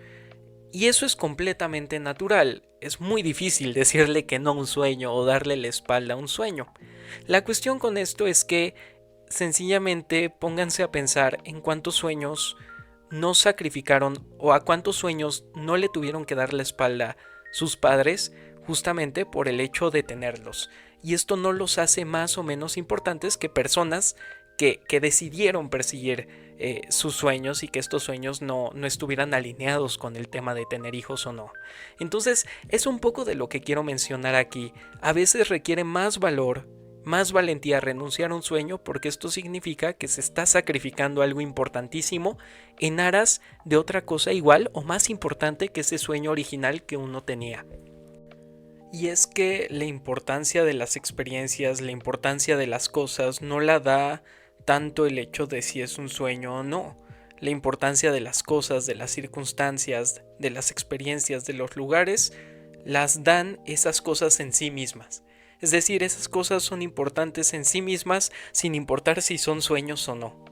Y eso es completamente natural, es muy difícil decirle que no a un sueño o darle la espalda a un sueño. La cuestión con esto es que sencillamente pónganse a pensar en cuántos sueños no sacrificaron o a cuántos sueños no le tuvieron que dar la espalda sus padres justamente por el hecho de tenerlos. Y esto no los hace más o menos importantes que personas que decidieron perseguir sus sueños y que estos sueños no estuvieran alineados con el tema de tener hijos o no. Entonces es un poco de lo que quiero mencionar aquí. A veces requiere más valor, más valentía renunciar a un sueño, porque esto significa que se está sacrificando algo importantísimo en aras de otra cosa igual o más importante que ese sueño original que uno tenía. Y es que la importancia de las experiencias, la importancia de las cosas no la da tanto el hecho de si es un sueño o no. La importancia de las cosas, de las circunstancias, de las experiencias, de los lugares, las dan esas cosas en sí mismas. Es decir, esas cosas son importantes en sí mismas sin importar si son sueños o no.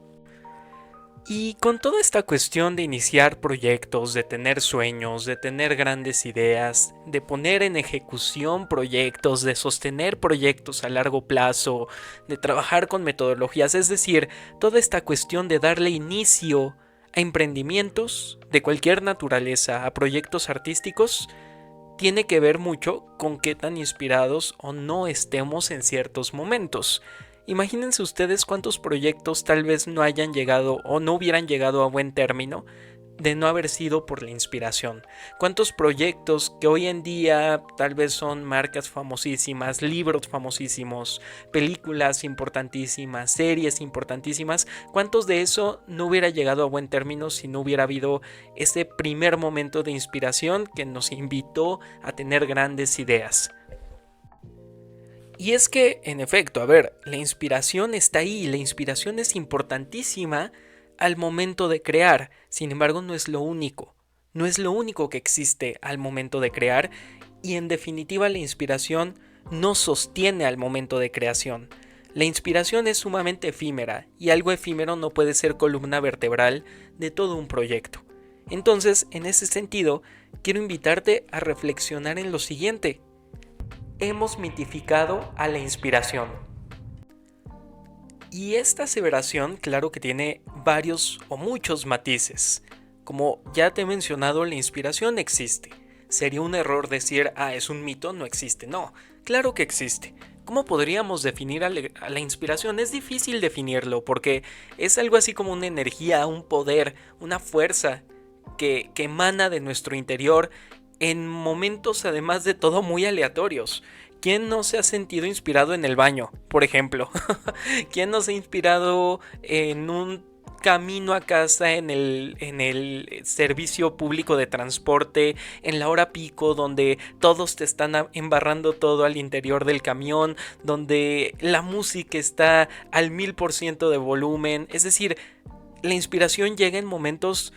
Y con toda esta cuestión de iniciar proyectos, de tener sueños, de tener grandes ideas, de poner en ejecución proyectos, de sostener proyectos a largo plazo, de trabajar con metodologías, es decir, toda esta cuestión de darle inicio a emprendimientos de cualquier naturaleza, a proyectos artísticos, tiene que ver mucho con qué tan inspirados o no estemos en ciertos momentos. Imagínense ustedes cuántos proyectos tal vez no hayan llegado o no hubieran llegado a buen término de no haber sido por la inspiración. Cuántos proyectos que hoy en día tal vez son marcas famosísimas, libros famosísimos, películas importantísimas, series importantísimas, cuántos de eso no hubiera llegado a buen término si no hubiera habido ese primer momento de inspiración que nos invitó a tener grandes ideas. Y es que, en efecto, a ver, la inspiración está ahí, la inspiración es importantísima al momento de crear, sin embargo no es lo único que existe al momento de crear, y en definitiva la inspiración no sostiene al momento de creación. La inspiración es sumamente efímera, y algo efímero no puede ser columna vertebral de todo un proyecto. Entonces, en ese sentido, quiero invitarte a reflexionar en lo siguiente. Hemos mitificado a la inspiración. Y esta aseveración, claro que tiene varios o muchos matices. Como ya te he mencionado, la inspiración existe. Sería un error decir, es un mito, no existe. No, claro que existe. ¿Cómo podríamos definir a la inspiración? Es difícil definirlo porque es algo así como una energía, un poder, una fuerza que emana de nuestro interior en momentos además de todo muy aleatorios. ¿Quién no se ha sentido inspirado en el baño, por ejemplo? ¿Quién no se ha inspirado en un camino a casa en el servicio público de transporte, en la hora pico, donde todos te están embarrando todo al interior del camión, donde la música está al 1000% de volumen? Es decir, la inspiración llega en momentos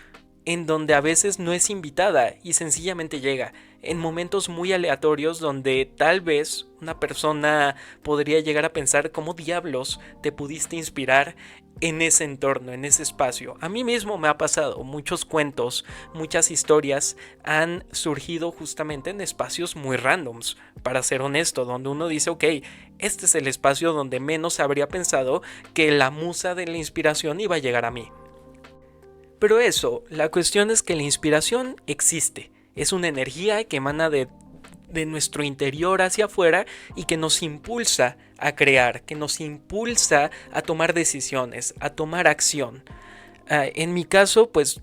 en donde a veces no es invitada y sencillamente llega, en momentos muy aleatorios donde tal vez una persona podría llegar a pensar cómo diablos te pudiste inspirar en ese entorno, en ese espacio. A mí mismo me ha pasado, muchos cuentos, muchas historias han surgido justamente en espacios muy randoms, para ser honesto, donde uno dice, ok, este es el espacio donde menos habría pensado que la musa de la inspiración iba a llegar a mí. Pero eso, la cuestión es que la inspiración existe, es una energía que emana de nuestro interior hacia afuera y que nos impulsa a crear, que nos impulsa a tomar decisiones, a tomar acción. En mi caso, pues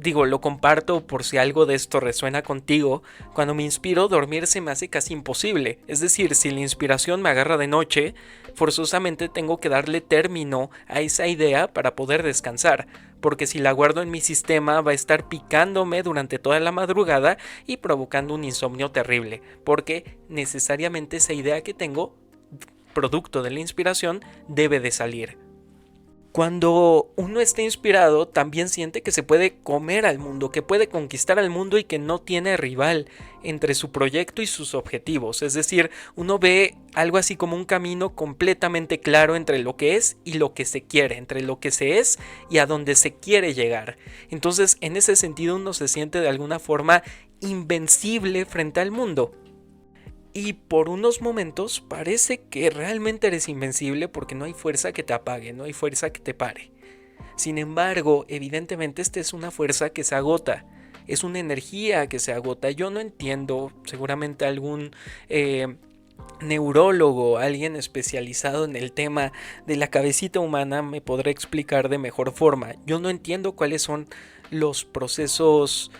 lo comparto por si algo de esto resuena contigo. Cuando me inspiro, dormir se me hace casi imposible. Es decir, si la inspiración me agarra de noche, forzosamente tengo que darle término a esa idea para poder descansar, porque si la guardo en mi sistema va a estar picándome durante toda la madrugada y provocando un insomnio terrible, porque necesariamente esa idea que tengo, producto de la inspiración, debe de salir. Cuando uno está inspirado, también siente que se puede comer al mundo, que puede conquistar al mundo y que no tiene rival entre su proyecto y sus objetivos. Es decir, uno ve algo así como un camino completamente claro entre lo que es y lo que se quiere, entre lo que se es y a donde se quiere llegar. Entonces, en ese sentido, uno se siente de alguna forma invencible frente al mundo. Y por unos momentos parece que realmente eres invencible porque no hay fuerza que te apague, no hay fuerza que te pare. Sin embargo, evidentemente esta es una fuerza que se agota, es una energía que se agota. Yo no entiendo, seguramente algún neurólogo, alguien especializado en el tema de la cabecita humana me podrá explicar de mejor forma. Yo no entiendo cuáles son los procesos,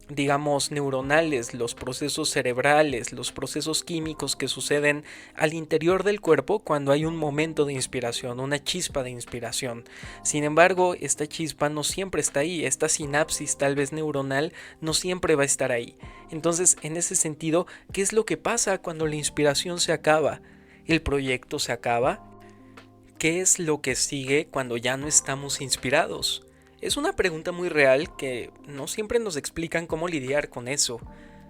digamos, neuronales, los procesos cerebrales, los procesos químicos que suceden al interior del cuerpo cuando hay un momento de inspiración, una chispa de inspiración. Sin embargo, esta chispa no siempre está ahí, esta sinapsis tal vez neuronal no siempre va a estar ahí. Entonces, en ese sentido, ¿qué es lo que pasa cuando la inspiración se acaba? ¿El proyecto se acaba? ¿Qué es lo que sigue cuando ya no estamos inspirados? Es una pregunta muy real que no siempre nos explican cómo lidiar con eso.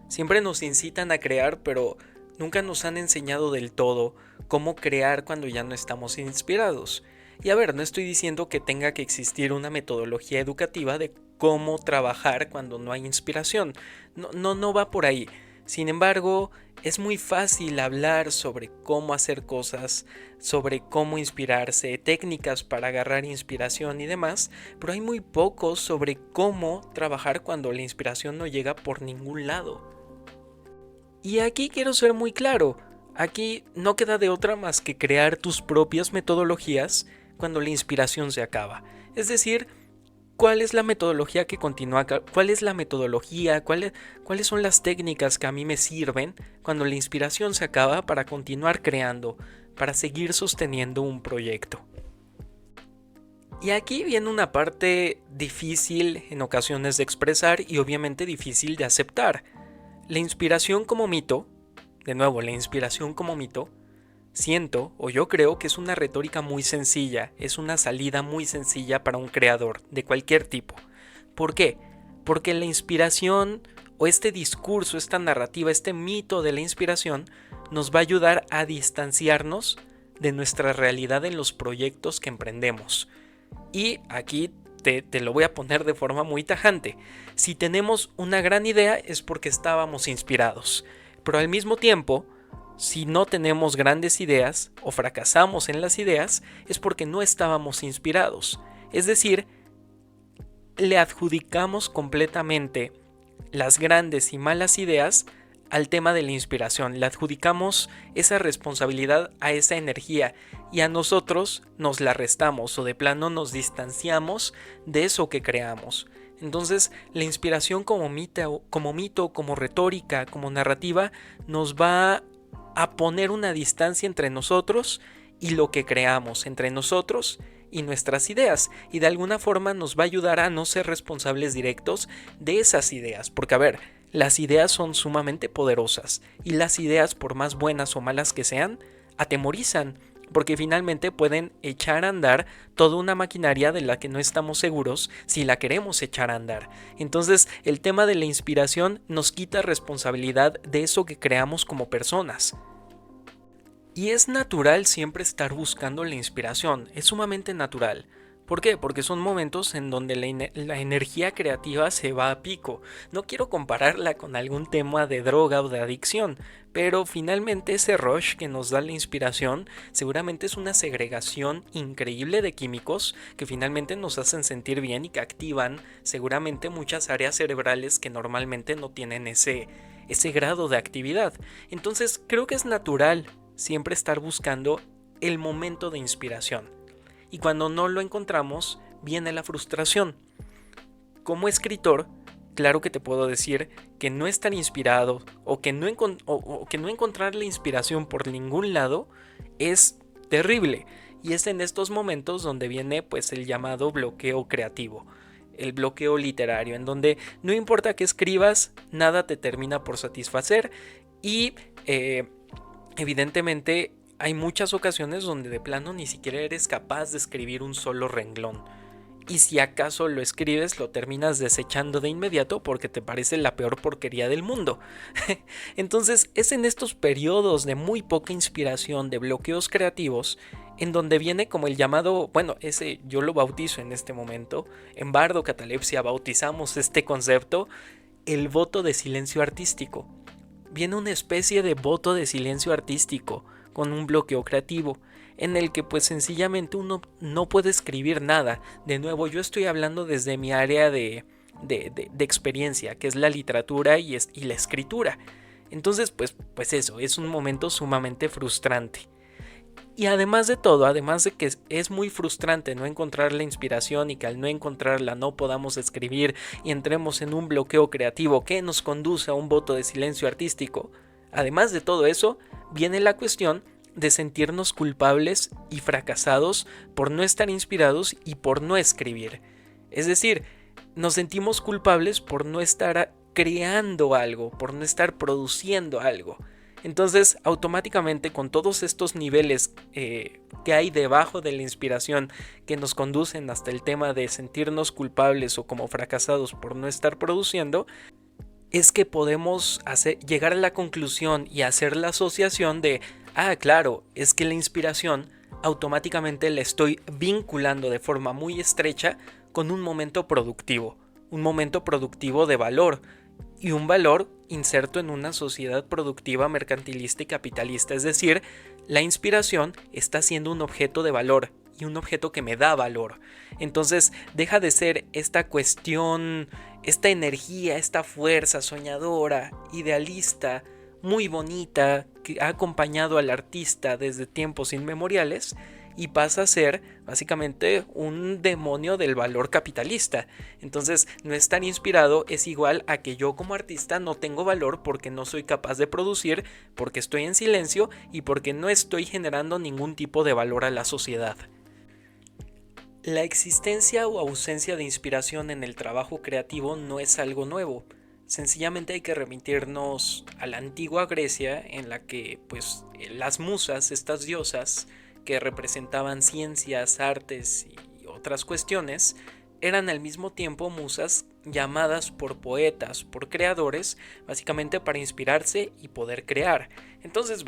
Siempre nos incitan a crear, pero nunca nos han enseñado del todo cómo crear cuando ya no estamos inspirados. Y a ver, no estoy diciendo que tenga que existir una metodología educativa de cómo trabajar cuando no hay inspiración. No va por ahí. Sin embargo, es muy fácil hablar sobre cómo hacer cosas, sobre cómo inspirarse, técnicas para agarrar inspiración y demás, pero hay muy poco sobre cómo trabajar cuando la inspiración no llega por ningún lado. Y aquí quiero ser muy claro, aquí no queda de otra más que crear tus propias metodologías cuando la inspiración se acaba. Es decir, ¿cuál es la metodología que continúa acá? ¿Cuál es la metodología? ¿Cuáles son las técnicas que a mí me sirven cuando la inspiración se acaba para continuar creando, para seguir sosteniendo un proyecto? Y aquí viene una parte difícil en ocasiones de expresar y obviamente difícil de aceptar. La inspiración como mito, de nuevo, la inspiración como mito, siento o yo creo que es una retórica muy sencilla, es una salida muy sencilla para un creador de cualquier tipo. ¿Por qué? Porque la inspiración o este discurso, esta narrativa, este mito de la inspiración nos va a ayudar a distanciarnos de nuestra realidad en los proyectos que emprendemos. Y aquí te lo voy a poner de forma muy tajante. Si tenemos una gran idea es porque estábamos inspirados, pero al mismo tiempo, si no tenemos grandes ideas o fracasamos en las ideas es porque no estábamos inspirados. Es decir, le adjudicamos completamente las grandes y malas ideas al tema de la inspiración. Le adjudicamos esa responsabilidad a esa energía y a nosotros nos la restamos o de plano nos distanciamos de eso que creamos. Entonces, la inspiración como mito, como retórica, como narrativa, nos va a poner una distancia entre nosotros y lo que creamos, entre nosotros y nuestras ideas, y de alguna forma nos va a ayudar a no ser responsables directos de esas ideas, porque a ver, las ideas son sumamente poderosas y las ideas, por más buenas o malas que sean, atemorizan, porque finalmente pueden echar a andar toda una maquinaria de la que no estamos seguros si la queremos echar a andar. Entonces, el tema de la inspiración nos quita responsabilidad de eso que creamos como personas. Y es natural siempre estar buscando la inspiración, es sumamente natural. ¿Por qué? Porque son momentos en donde la energía creativa se va a pico. No quiero compararla con algún tema de droga o de adicción, pero finalmente ese rush que nos da la inspiración seguramente es una segregación increíble de químicos que finalmente nos hacen sentir bien y que activan seguramente muchas áreas cerebrales que normalmente no tienen ese grado de actividad. Entonces creo que es natural siempre estar buscando el momento de inspiración. Y cuando no lo encontramos, viene la frustración. Como escritor, claro que te puedo decir que no estar inspirado o que no encontrar la inspiración por ningún lado es terrible. Y es en estos momentos donde viene pues el llamado bloqueo creativo, el bloqueo literario, en donde no importa que escribas, nada te termina por satisfacer y evidentemente hay muchas ocasiones donde de plano ni siquiera eres capaz de escribir un solo renglón. Y si acaso lo escribes, lo terminas desechando de inmediato porque te parece la peor porquería del mundo. Entonces es en estos periodos de muy poca inspiración, de bloqueos creativos, en donde viene como el llamado, bueno, ese yo lo bautizo en este momento, en Bardo Catalepsia bautizamos este concepto, el voto de silencio artístico. Viene una especie de voto de silencio artístico con un bloqueo creativo en el que pues sencillamente uno no puede escribir nada. De nuevo, yo estoy hablando desde mi área de experiencia, que es la literatura y la escritura. Entonces, pues eso, es un momento sumamente frustrante. Y además de todo, además de que es muy frustrante no encontrar la inspiración y que al no encontrarla no podamos escribir y entremos en un bloqueo creativo que nos conduce a un voto de silencio artístico, además de todo eso, viene la cuestión de sentirnos culpables y fracasados por no estar inspirados y por no escribir. Es decir, nos sentimos culpables por no estar creando algo, por no estar produciendo algo. Entonces, automáticamente con todos estos niveles que hay debajo de la inspiración que nos conducen hasta el tema de sentirnos culpables o como fracasados por no estar produciendo, es que podemos llegar a la conclusión y hacer la asociación de, claro, es que la inspiración automáticamente la estoy vinculando de forma muy estrecha con un momento productivo de valor, y un valor inserto en una sociedad productiva, mercantilista y capitalista. Es decir, la inspiración está siendo un objeto de valor y un objeto que me da valor. Entonces deja de ser esta cuestión, esta energía, esta fuerza soñadora, idealista, muy bonita, que ha acompañado al artista desde tiempos inmemoriales, y pasa a ser básicamente un demonio del valor capitalista. Entonces, no estar inspirado es igual a que yo como artista no tengo valor porque no soy capaz de producir, porque estoy en silencio y porque no estoy generando ningún tipo de valor a la sociedad. La existencia o ausencia de inspiración en el trabajo creativo no es algo nuevo. Sencillamente hay que remitirnos a la antigua Grecia, en la que las musas, estas diosas que representaban ciencias, artes y otras cuestiones, eran al mismo tiempo musas llamadas por poetas, por creadores, básicamente para inspirarse y poder crear. Entonces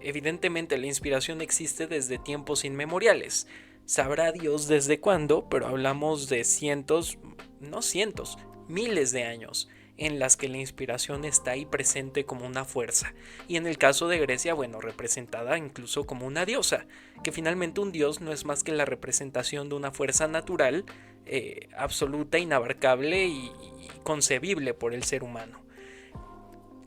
evidentemente la inspiración existe desde tiempos inmemoriales. Sabrá Dios desde cuándo, pero hablamos de miles de años en las que la inspiración está ahí presente como una fuerza. Y en el caso de Grecia, representada incluso como una diosa, que finalmente un dios no es más que la representación de una fuerza natural, absoluta, inabarcable y concebible por el ser humano.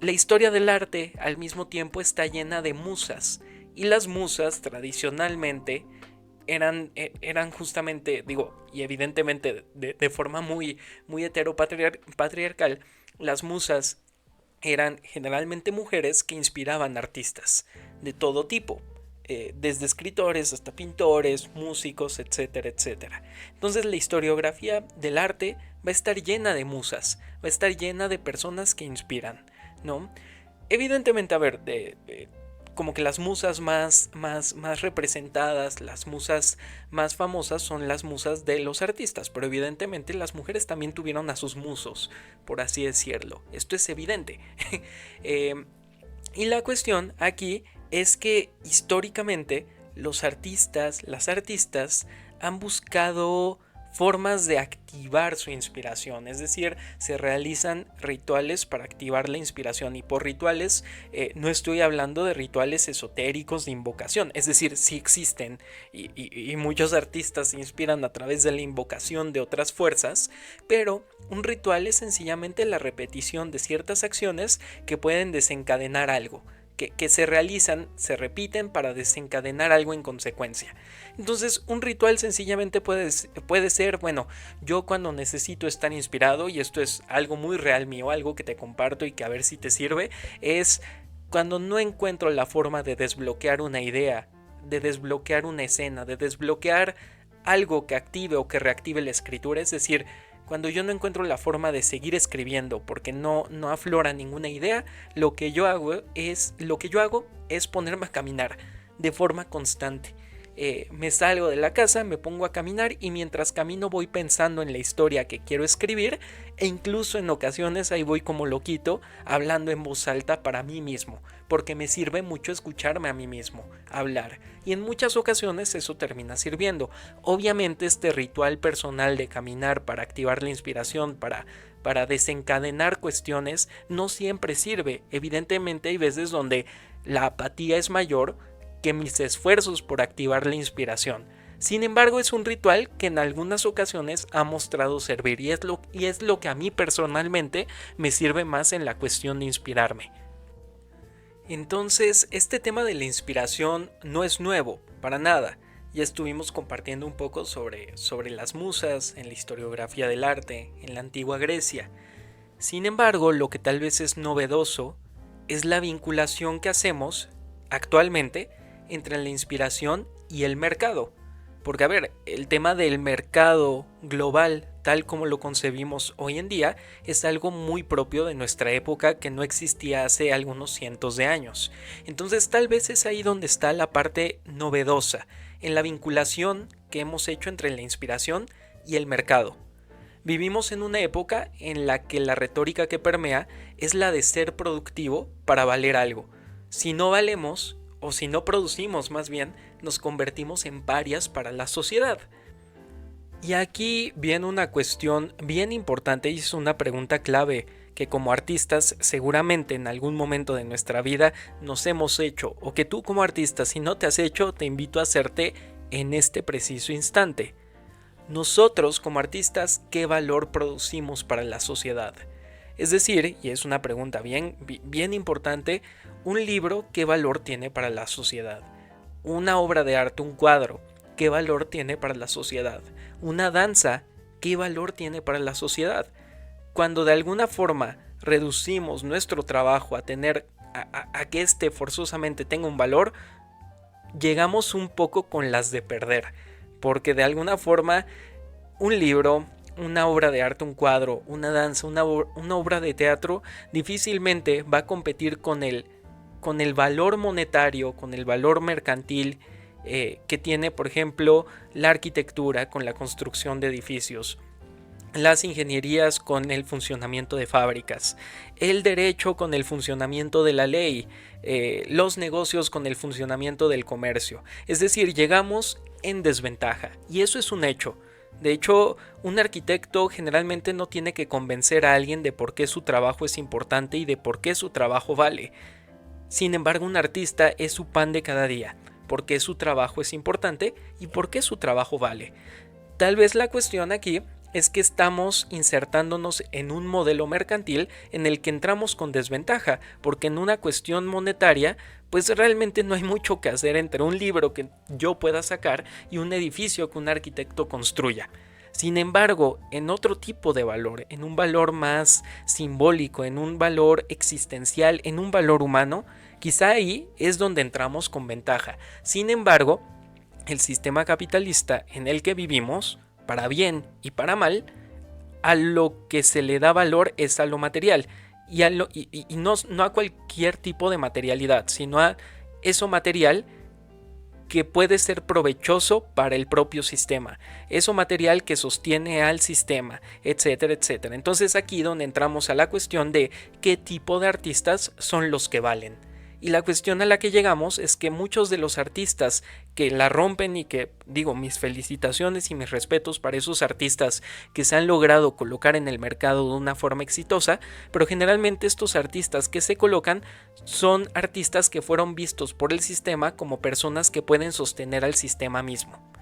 La historia del arte al mismo tiempo está llena de musas, y las musas tradicionalmente eran justamente, y evidentemente de forma muy, muy heteropatriarcal, las musas eran generalmente mujeres que inspiraban artistas de todo tipo, desde escritores hasta pintores, músicos, etcétera, etcétera. Entonces la historiografía del arte va a estar llena de musas, va a estar llena de personas que inspiran, ¿no? Evidentemente, como que las musas más representadas, las musas más famosas son las musas de los artistas, pero evidentemente las mujeres también tuvieron a sus musos, por así decirlo. Esto es evidente. Y la cuestión aquí es que históricamente los artistas, las artistas han buscado formas de activar su inspiración, es decir, se realizan rituales para activar la inspiración, y por rituales no estoy hablando de rituales esotéricos de invocación, es decir, sí existen y muchos artistas se inspiran a través de la invocación de otras fuerzas, pero un ritual es sencillamente la repetición de ciertas acciones que pueden desencadenar algo. Que se realizan, se repiten para desencadenar algo en consecuencia. Entonces, un ritual sencillamente puede ser, yo cuando necesito estar inspirado, y esto es algo muy real mío, algo que te comparto y que a ver si te sirve, es cuando no encuentro la forma de desbloquear una idea, de desbloquear una escena, de desbloquear algo que active o que reactive la escritura, es decir, cuando yo no encuentro la forma de seguir escribiendo porque no aflora ninguna idea, lo que yo hago es ponerme a caminar de forma constante. Me salgo de la casa, me pongo a caminar, y mientras camino voy pensando en la historia que quiero escribir, e incluso en ocasiones ahí voy como loquito hablando en voz alta para mí mismo, porque me sirve mucho escucharme a mí mismo hablar, y en muchas ocasiones eso termina sirviendo. Obviamente este ritual personal de caminar para activar la inspiración, para desencadenar cuestiones, no siempre sirve. Evidentemente hay veces donde la apatía es mayor que mis esfuerzos por activar la inspiración. Sin embargo, es un ritual que en algunas ocasiones ha mostrado servir, y es lo que a mí personalmente me sirve más en la cuestión de inspirarme. Entonces, este tema de la inspiración no es nuevo, para nada. Ya estuvimos compartiendo un poco sobre las musas en la historiografía del arte, en la antigua Grecia. Sin embargo, lo que tal vez es novedoso es la vinculación que hacemos actualmente entre la inspiración y el mercado. Porque, a ver, el tema del mercado global, tal como lo concebimos hoy en día, es algo muy propio de nuestra época que no existía hace algunos cientos de años. Entonces, tal vez es ahí donde está la parte novedosa, en la vinculación que hemos hecho entre la inspiración y el mercado. Vivimos en una época en la que la retórica que permea es la de ser productivo para valer algo. Si no valemos, o si no producimos más bien, nos convertimos en parias para la sociedad. Y aquí viene una cuestión bien importante y es una pregunta clave que como artistas seguramente en algún momento de nuestra vida nos hemos hecho, o que tú como artista, si no te has hecho, te invito a hacerte en este preciso instante. Nosotros como artistas, ¿qué valor producimos para la sociedad? Es decir, y es una pregunta bien importante, un libro, ¿qué valor tiene para la sociedad? Una obra de arte, un cuadro, ¿qué valor tiene para la sociedad? Una danza, ¿qué valor tiene para la sociedad? Cuando de alguna forma reducimos nuestro trabajo a tener a que éste forzosamente tenga un valor, llegamos un poco con las de perder, porque de alguna forma un libro, una obra de arte, un cuadro, una danza, una obra de teatro difícilmente va a competir con el valor monetario, con el valor mercantil que tiene, por ejemplo, la arquitectura con la construcción de edificios, las ingenierías con el funcionamiento de fábricas, el derecho con el funcionamiento de la ley, los negocios con el funcionamiento del comercio. Es decir, llegamos en desventaja y eso es un hecho. De hecho, un arquitecto generalmente no tiene que convencer a alguien de por qué su trabajo es importante y de por qué su trabajo vale. Sin embargo, un artista es su pan de cada día, por qué su trabajo es importante y por qué su trabajo vale. Tal vez la cuestión aquí es que estamos insertándonos en un modelo mercantil en el que entramos con desventaja, porque en una cuestión monetaria, pues realmente no hay mucho que hacer entre un libro que yo pueda sacar y un edificio que un arquitecto construya. Sin embargo, en otro tipo de valor, en un valor más simbólico, en un valor existencial, en un valor humano, quizá ahí es donde entramos con ventaja. Sin embargo, el sistema capitalista en el que vivimos, para bien y para mal, a lo que se le da valor es a lo material y no a cualquier tipo de materialidad, sino a eso material que puede ser provechoso para el propio sistema, eso material que sostiene al sistema, etcétera, etcétera. Entonces aquí donde entramos a la cuestión de qué tipo de artistas son los que valen. Y la cuestión a la que llegamos es que muchos de los artistas que la rompen y que, digo, mis felicitaciones y mis respetos para esos artistas que se han logrado colocar en el mercado de una forma exitosa, pero generalmente estos artistas que se colocan son artistas que fueron vistos por el sistema como personas que pueden sostener al sistema mismo.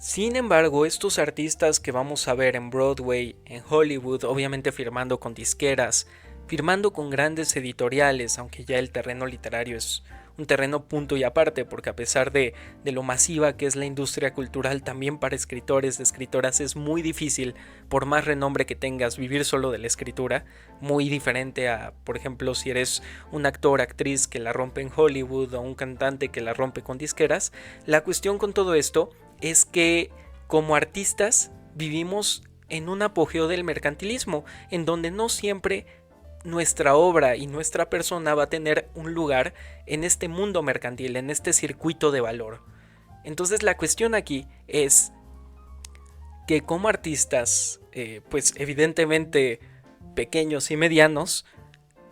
Sin embargo, estos artistas que vamos a ver en Broadway, en Hollywood, obviamente firmando con disqueras, firmando con grandes editoriales, aunque ya el terreno literario es un terreno punto y aparte, porque a pesar de lo masiva que es la industria cultural, también para escritores, escritoras es muy difícil, por más renombre que tengas, vivir solo de la escritura, muy diferente a, por ejemplo, si eres un actor, actriz que la rompe en Hollywood o un cantante que la rompe con disqueras. La cuestión con todo esto es que como artistas vivimos en un apogeo del mercantilismo, en donde no siempre nuestra obra y nuestra persona va a tener un lugar en este mundo mercantil, en este circuito de valor. Entonces la cuestión aquí es que como artistas, pues evidentemente pequeños y medianos,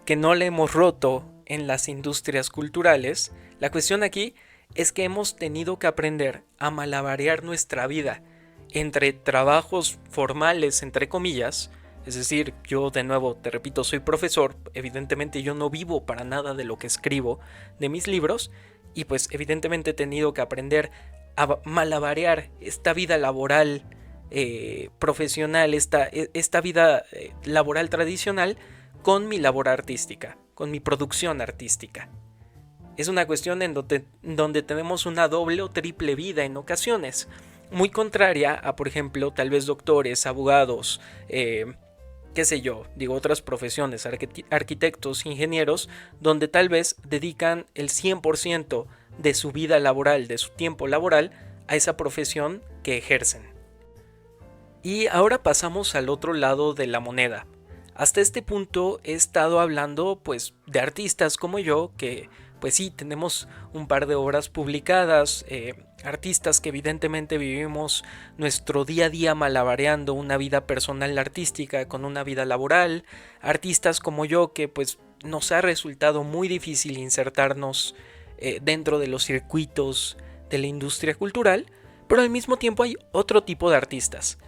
que no le hemos roto en las industrias culturales, la cuestión aquí es que hemos tenido que aprender a malabarear nuestra vida entre trabajos formales, entre comillas. Es decir, yo de nuevo, te repito, soy profesor, evidentemente yo no vivo para nada de lo que escribo de mis libros y pues evidentemente he tenido que aprender a malabarear esta vida laboral profesional, esta vida laboral tradicional con mi labor artística. con mi producción artística. Es una cuestión en donde tenemos una doble o triple vida en ocasiones, muy contraria a, por ejemplo, tal vez doctores, abogados, qué sé yo, digo otras profesiones, arquitectos, ingenieros, donde tal vez dedican el 100% de su vida laboral, de su tiempo laboral, a esa profesión que ejercen. Y ahora pasamos al otro lado de la moneda. Hasta este punto he estado hablando pues de artistas como yo que pues sí tenemos un par de obras publicadas, artistas que evidentemente vivimos nuestro día a día malabareando una vida personal artística con una vida laboral, artistas como yo que pues nos ha resultado muy difícil insertarnos dentro de los circuitos de la industria cultural, pero al mismo tiempo hay otro tipo de artistas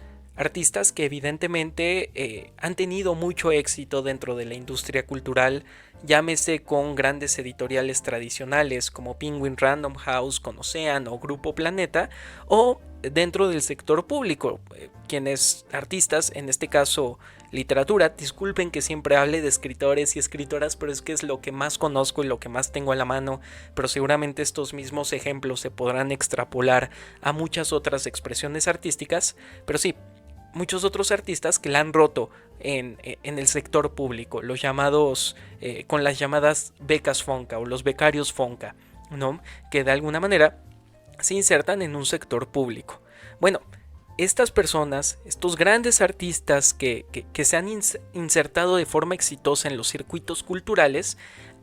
que evidentemente han tenido mucho éxito dentro de la industria cultural, llámese con grandes editoriales tradicionales como Penguin Random House, Conocean o Grupo Planeta, o dentro del sector público, quienes artistas, en este caso literatura, disculpen que siempre hable de escritores y escritoras, pero es que es lo que más conozco y lo que más tengo a la mano, pero seguramente estos mismos ejemplos se podrán extrapolar a muchas otras expresiones artísticas, pero sí, muchos otros artistas que la han roto en el sector público, los llamados, con las llamadas becas Fonca o los becarios Fonca, ¿no? Que de alguna manera se insertan en un sector público. Bueno, estas personas, estos grandes artistas que se han insertado de forma exitosa en los circuitos culturales,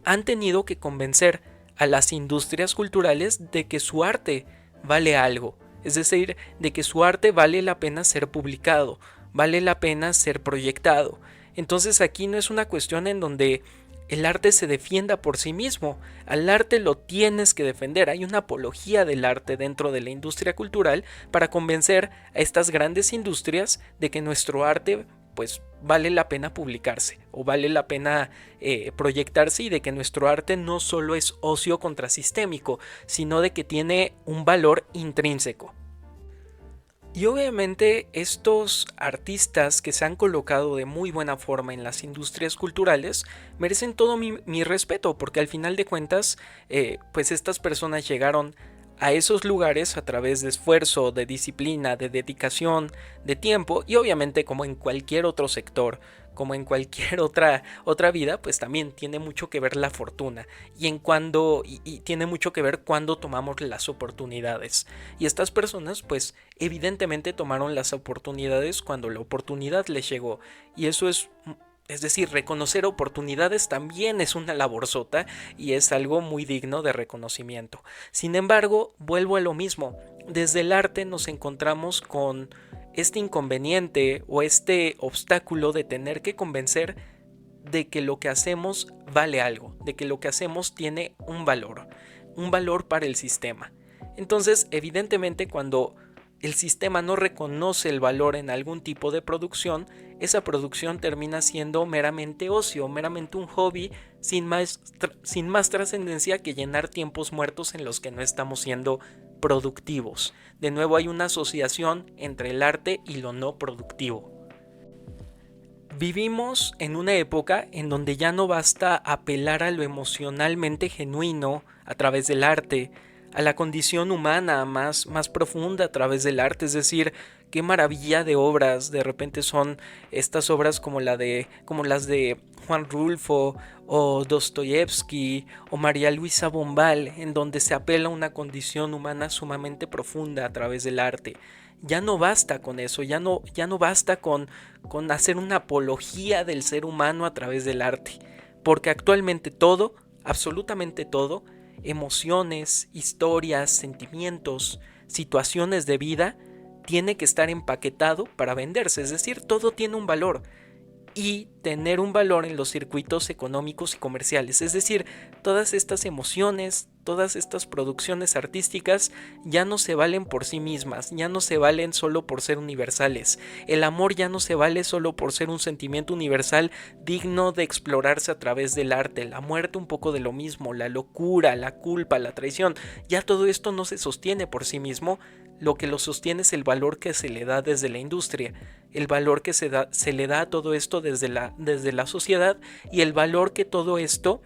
han tenido que convencer a las industrias culturales de que su arte vale algo. Es decir, de que su arte vale la pena ser publicado, vale la pena ser proyectado. Entonces aquí no es una cuestión en donde el arte se defienda por sí mismo, al arte lo tienes que defender, hay una apología del arte dentro de la industria cultural para convencer a estas grandes industrias de que nuestro arte pues vale la pena publicarse o vale la pena proyectarse y de que nuestro arte no solo es ocio contrasistémico, sino de que tiene un valor intrínseco. Y obviamente estos artistas que se han colocado de muy buena forma en las industrias culturales merecen todo mi respeto porque al final de cuentas pues estas personas llegaron a esos lugares a través de esfuerzo, de disciplina, de dedicación, de tiempo y obviamente como en cualquier otro sector, como en cualquier otra vida, pues también tiene mucho que ver la fortuna y tiene mucho que ver cuando tomamos las oportunidades. Y estas personas pues evidentemente tomaron las oportunidades cuando la oportunidad les llegó y eso es decir, reconocer oportunidades también es una laborzota y es algo muy digno de reconocimiento. Sin embargo, vuelvo a lo mismo. Desde el arte nos encontramos con este inconveniente o este obstáculo de tener que convencer de que lo que hacemos vale algo, de que lo que hacemos tiene un valor para el sistema. Entonces, evidentemente, cuando el sistema no reconoce el valor en algún tipo de producción, esa producción termina siendo meramente ocio, meramente un hobby sin más trascendencia que llenar tiempos muertos en los que no estamos siendo productivos. De nuevo hay una asociación entre el arte y lo no productivo. Vivimos en una época en donde ya no basta apelar a lo emocionalmente genuino a través del arte, a la condición humana más profunda a través del arte, es decir, qué maravilla de obras de repente son estas obras como las de Juan Rulfo o Dostoyevsky o María Luisa Bombal, en donde se apela a una condición humana sumamente profunda a través del arte. Ya no basta con eso, ya no basta con hacer una apología del ser humano a través del arte, porque actualmente todo, absolutamente todo, emociones, historias, sentimientos, situaciones de vida, tiene que estar empaquetado para venderse, es decir, todo tiene un valor y tener un valor en los circuitos económicos y comerciales, es decir, todas estas emociones, todas estas producciones artísticas ya no se valen por sí mismas, ya no se valen solo por ser universales. El amor ya no se vale solo por ser un sentimiento universal digno de explorarse a través del arte. La muerte, un poco de lo mismo, la locura, la culpa, la traición, ya todo esto no se sostiene por sí mismo. Lo que lo sostiene es el valor que se le da desde la industria, el valor que se le da a todo esto desde la sociedad, y el valor que todo esto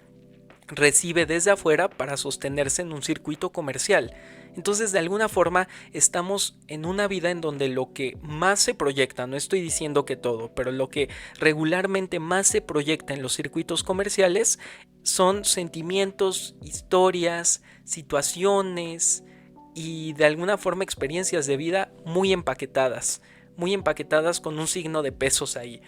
recibe desde afuera para sostenerse en un circuito comercial. Entonces, de alguna forma, estamos en una vida en donde lo que más se proyecta, no estoy diciendo que todo, pero lo que regularmente más se proyecta en los circuitos comerciales son sentimientos, historias, situaciones y de alguna forma experiencias de vida muy empaquetadas con un signo de pesos ahí.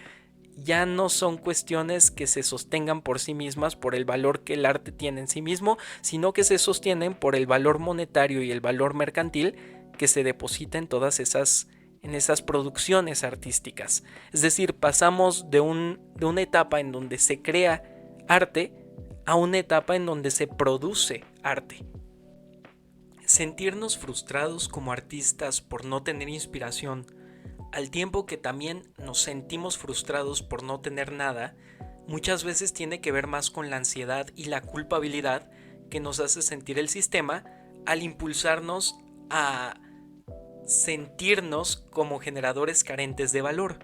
Ya no son cuestiones que se sostengan por sí mismas por el valor que el arte tiene en sí mismo, sino que se sostienen por el valor monetario y el valor mercantil que se deposita en en esas producciones artísticas. Es decir, pasamos de una etapa en donde se crea arte a una etapa en donde se produce arte. Sentirnos frustrados como artistas por no tener inspiración, al tiempo que también nos sentimos frustrados por no tener nada, muchas veces tiene que ver más con la ansiedad y la culpabilidad que nos hace sentir el sistema al impulsarnos a sentirnos como generadores carentes de valor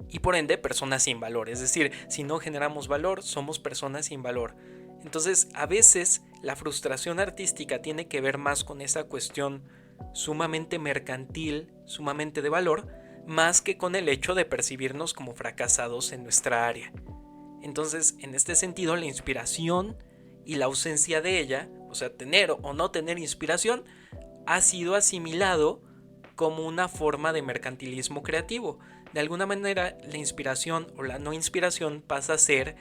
y por ende personas sin valor. Es decir, si no generamos valor, somos personas sin valor. Entonces, a veces la frustración artística tiene que ver más con esa cuestión sumamente mercantil, sumamente de valor, más que con el hecho de percibirnos como fracasados en nuestra área. Entonces, en este sentido, la inspiración y la ausencia de ella, o sea, tener o no tener inspiración, ha sido asimilado como una forma de mercantilismo creativo. De alguna manera, la inspiración o la no inspiración pasa a ser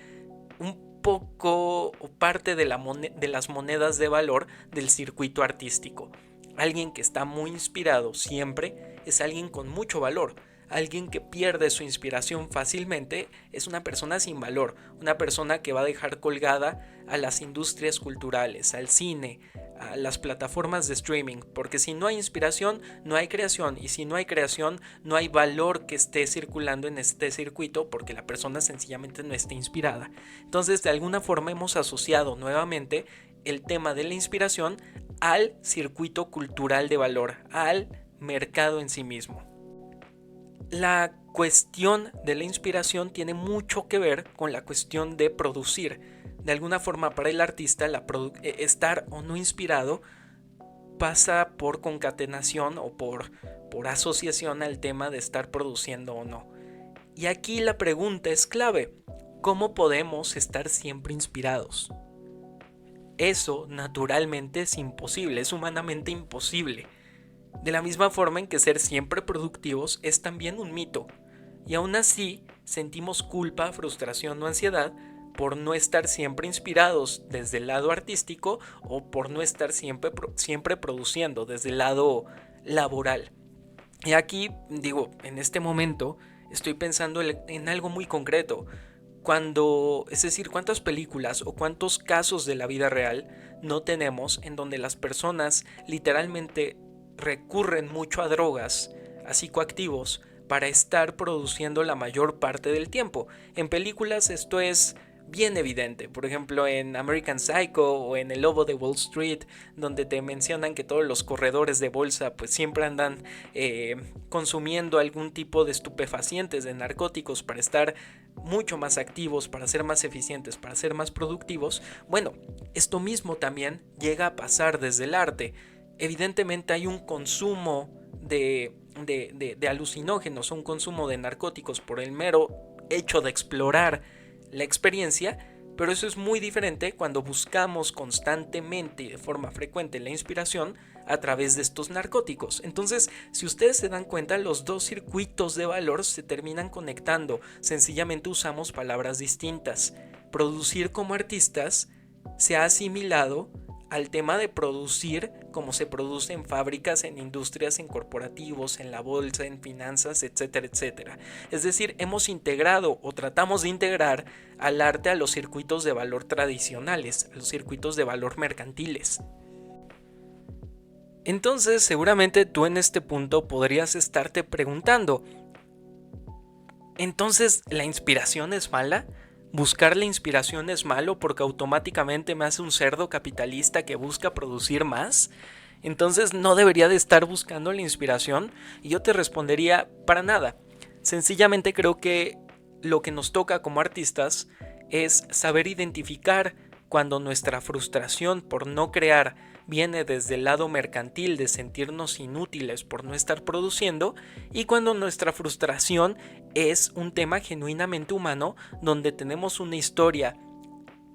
un poco o parte de las monedas de valor del circuito artístico. Alguien que está muy inspirado siempre es alguien con mucho valor. Alguien que pierde su inspiración fácilmente es una persona sin valor, una persona que va a dejar colgada a las industrias culturales, al cine, a las plataformas de streaming, porque si no hay inspiración, no hay creación, y si no hay creación, no hay valor que esté circulando en este circuito porque la persona sencillamente no está inspirada. Entonces, de alguna forma hemos asociado nuevamente el tema de la inspiración al circuito cultural de valor, al mercado en sí mismo. La cuestión de la inspiración tiene mucho que ver con la cuestión de producir. De alguna forma, para el artista, estar o no inspirado pasa por concatenación o por asociación al tema de estar produciendo o no. Y aquí la pregunta es clave: ¿cómo podemos estar siempre inspirados? Eso naturalmente es imposible, es humanamente imposible. De la misma forma en que ser siempre productivos es también un mito, y aún así sentimos culpa, frustración o ansiedad por no estar siempre inspirados desde el lado artístico o por no estar siempre produciendo desde el lado laboral. Y aquí, digo, en este momento estoy pensando en algo muy concreto. Es decir, cuántas películas o cuántos casos de la vida real no tenemos en donde las personas literalmente recurren mucho a drogas, a psicoactivos, para estar produciendo la mayor parte del tiempo. En películas esto es bien evidente, por ejemplo en American Psycho o en El Lobo de Wall Street, donde te mencionan que todos los corredores de bolsa pues siempre andan consumiendo algún tipo de estupefacientes, de narcóticos, para estar mucho más activos, para ser más eficientes, para ser más productivos. Bueno, esto mismo también llega a pasar desde el arte. Evidentemente hay un consumo de alucinógenos, un consumo de narcóticos por el mero hecho de explorar la experiencia, pero eso es muy diferente cuando buscamos constantemente y de forma frecuente la inspiración a través de estos narcóticos. Entonces, si ustedes se dan cuenta, los dos circuitos de valor se terminan conectando, sencillamente usamos palabras distintas. Producir como artistas se ha asimilado al tema de producir como se produce en fábricas, en industrias, en corporativos, en la bolsa, en finanzas, etcétera, etcétera. Es decir, hemos integrado o tratamos de integrar al arte a los circuitos de valor tradicionales, a los circuitos de valor mercantiles. Entonces, seguramente tú en este punto podrías estarte preguntando, ¿entonces la inspiración es mala? ¿Buscar la inspiración es malo porque automáticamente me hace un cerdo capitalista que busca producir más? Entonces no debería de estar buscando la inspiración. Y yo te respondería, para nada. Sencillamente creo que lo que nos toca como artistas es saber identificar cuando nuestra frustración por no crear viene desde el lado mercantil de sentirnos inútiles por no estar produciendo, y cuando nuestra frustración es un tema genuinamente humano donde tenemos una historia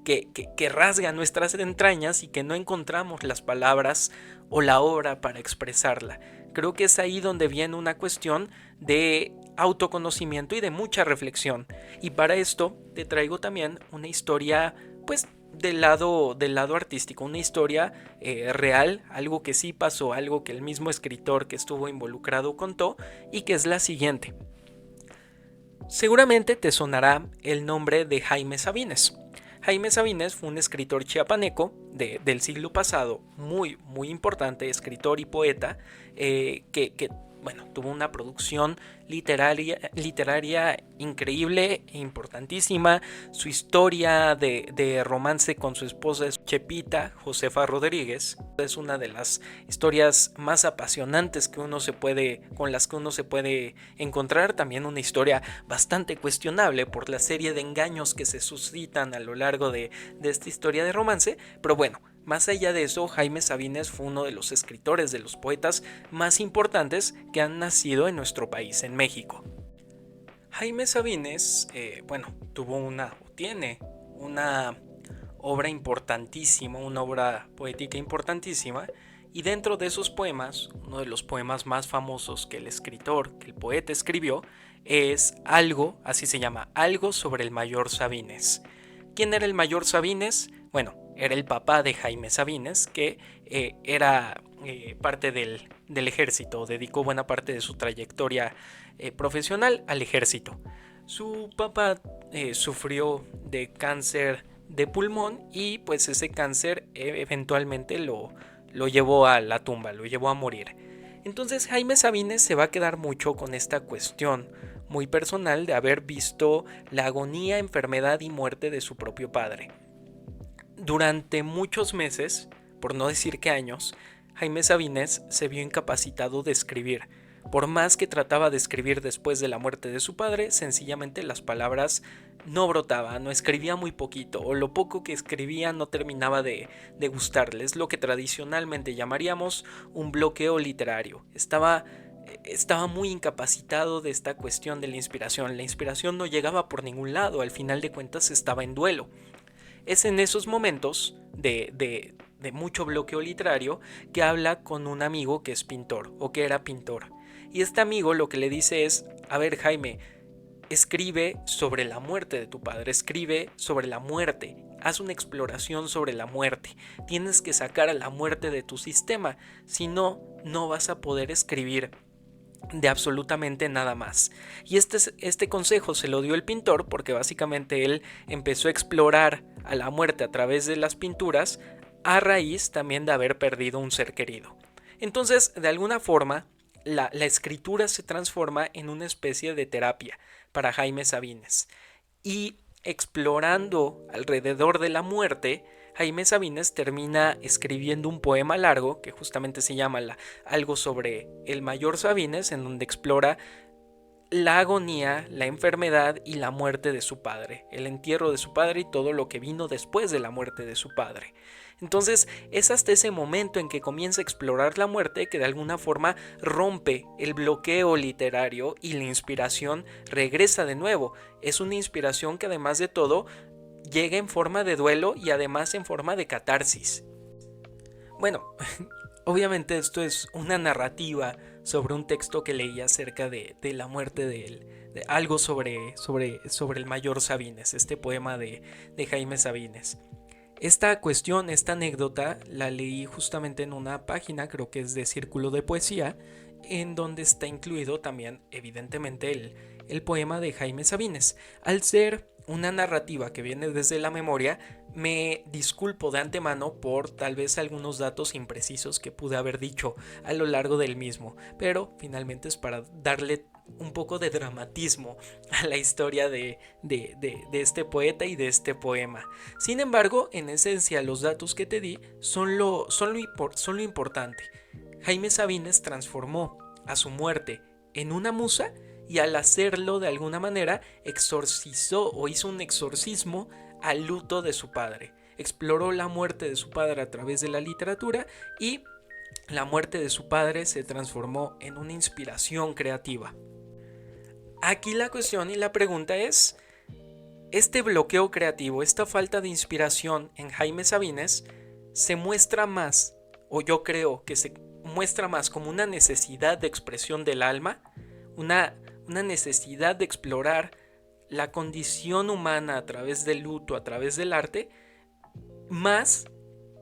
que rasga nuestras entrañas y que no encontramos las palabras o la obra para expresarla. Creo que es ahí donde viene una cuestión de autoconocimiento y de mucha reflexión. Y para esto te traigo también una historia, pues, del lado artístico, una historia real, algo que sí pasó, algo que el mismo escritor que estuvo involucrado contó, y que es la siguiente. Seguramente te sonará el nombre de Jaime Sabines. Jaime Sabines fue un escritor chiapaneco del siglo pasado, muy, muy importante, escritor y poeta, bueno, tuvo una producción literaria increíble e importantísima. Su historia de romance con su esposa es Chepita Josefa Rodríguez. Es una de las historias más apasionantes con las que uno se puede encontrar. También una historia bastante cuestionable por la serie de engaños que se suscitan a lo largo de esta historia de romance. Pero bueno, más allá de eso, Jaime Sabines fue uno de los escritores, de los poetas más importantes que han nacido en nuestro país, en México. Jaime Sabines, tiene una obra importantísima, una obra poética importantísima, y dentro de esos poemas, uno de los poemas más famosos que que el poeta escribió, es Algo, así se llama, Algo sobre el mayor Sabines. ¿Quién era el mayor Sabines? Bueno, era el papá de Jaime Sabines, que era parte del ejército, dedicó buena parte de su trayectoria profesional al ejército. Su papá sufrió de cáncer de pulmón, y pues ese cáncer eventualmente lo llevó a la tumba, lo llevó a morir. Entonces Jaime Sabines se va a quedar mucho con esta cuestión muy personal de haber visto la agonía, enfermedad y muerte de su propio padre. Durante muchos meses, por no decir que años, Jaime Sabines se vio incapacitado de escribir. Por más que trataba de escribir después de la muerte de su padre, sencillamente las palabras no brotaban, no escribía muy poquito, o lo poco que escribía no terminaba de gustarles, lo que tradicionalmente llamaríamos un bloqueo literario. Estaba muy incapacitado de esta cuestión de la inspiración. La inspiración no llegaba por ningún lado, al final de cuentas estaba en duelo. Es en esos momentos de mucho bloqueo literario que habla con un amigo que es pintor, o que era pintor. Y este amigo lo que le dice es: a ver, Jaime, escribe sobre la muerte de tu padre, escribe sobre la muerte, haz una exploración sobre la muerte, tienes que sacar a la muerte de tu sistema, si no, no vas a poder escribir de absolutamente nada más. Y este consejo se lo dio el pintor porque básicamente él empezó a explorar a la muerte a través de las pinturas, a raíz también de haber perdido un ser querido. Entonces, de alguna forma, la escritura se transforma en una especie de terapia para Jaime Sabines. Y explorando alrededor de la muerte, Jaime Sabines termina escribiendo un poema largo que justamente se llama Algo sobre el mayor Sabines, en donde explora la agonía, la enfermedad y la muerte de su padre, el entierro de su padre y todo lo que vino después de la muerte de su padre. Entonces es hasta ese momento en que comienza a explorar la muerte que de alguna forma rompe el bloqueo literario y la inspiración regresa de nuevo. Es una inspiración que además de todo llega en forma de duelo y además en forma de catarsis. Bueno, obviamente esto es una narrativa sobre un texto que leí acerca de la muerte de él, de algo sobre el mayor Sabines, este poema de Jaime Sabines. Esta cuestión, esta anécdota, la leí justamente en una página, creo que es de Círculo de Poesía, en donde está incluido también, evidentemente, el poema de Jaime Sabines. Al ser una narrativa que viene desde la memoria, me disculpo de antemano por tal vez algunos datos imprecisos que pude haber dicho a lo largo del mismo, pero finalmente es para darle un poco de dramatismo a la historia de este poeta y de este poema. Sin embargo, en esencia, los datos que te di son lo importante. Jaime Sabines transformó a su muerte en una musa y al hacerlo de alguna manera exorcizó o hizo un exorcismo al luto de su padre. Exploró la muerte de su padre a través de la literatura y la muerte de su padre se transformó en una inspiración creativa. Aquí la cuestión y la pregunta es, este bloqueo creativo, esta falta de inspiración en Jaime Sabines se muestra más, o yo creo que se muestra más como una necesidad de expresión del alma, una necesidad de explorar la condición humana a través del luto, a través del arte, más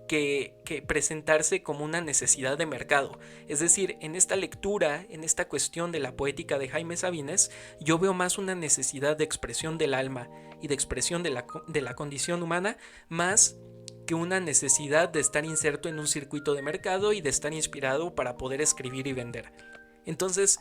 que presentarse como una necesidad de mercado. Es decir, en esta lectura, en esta cuestión de la poética de Jaime Sabines, yo veo más una necesidad de expresión del alma y de expresión de la condición humana, más que una necesidad de estar inserto en un circuito de mercado y de estar inspirado para poder escribir y vender. Entonces,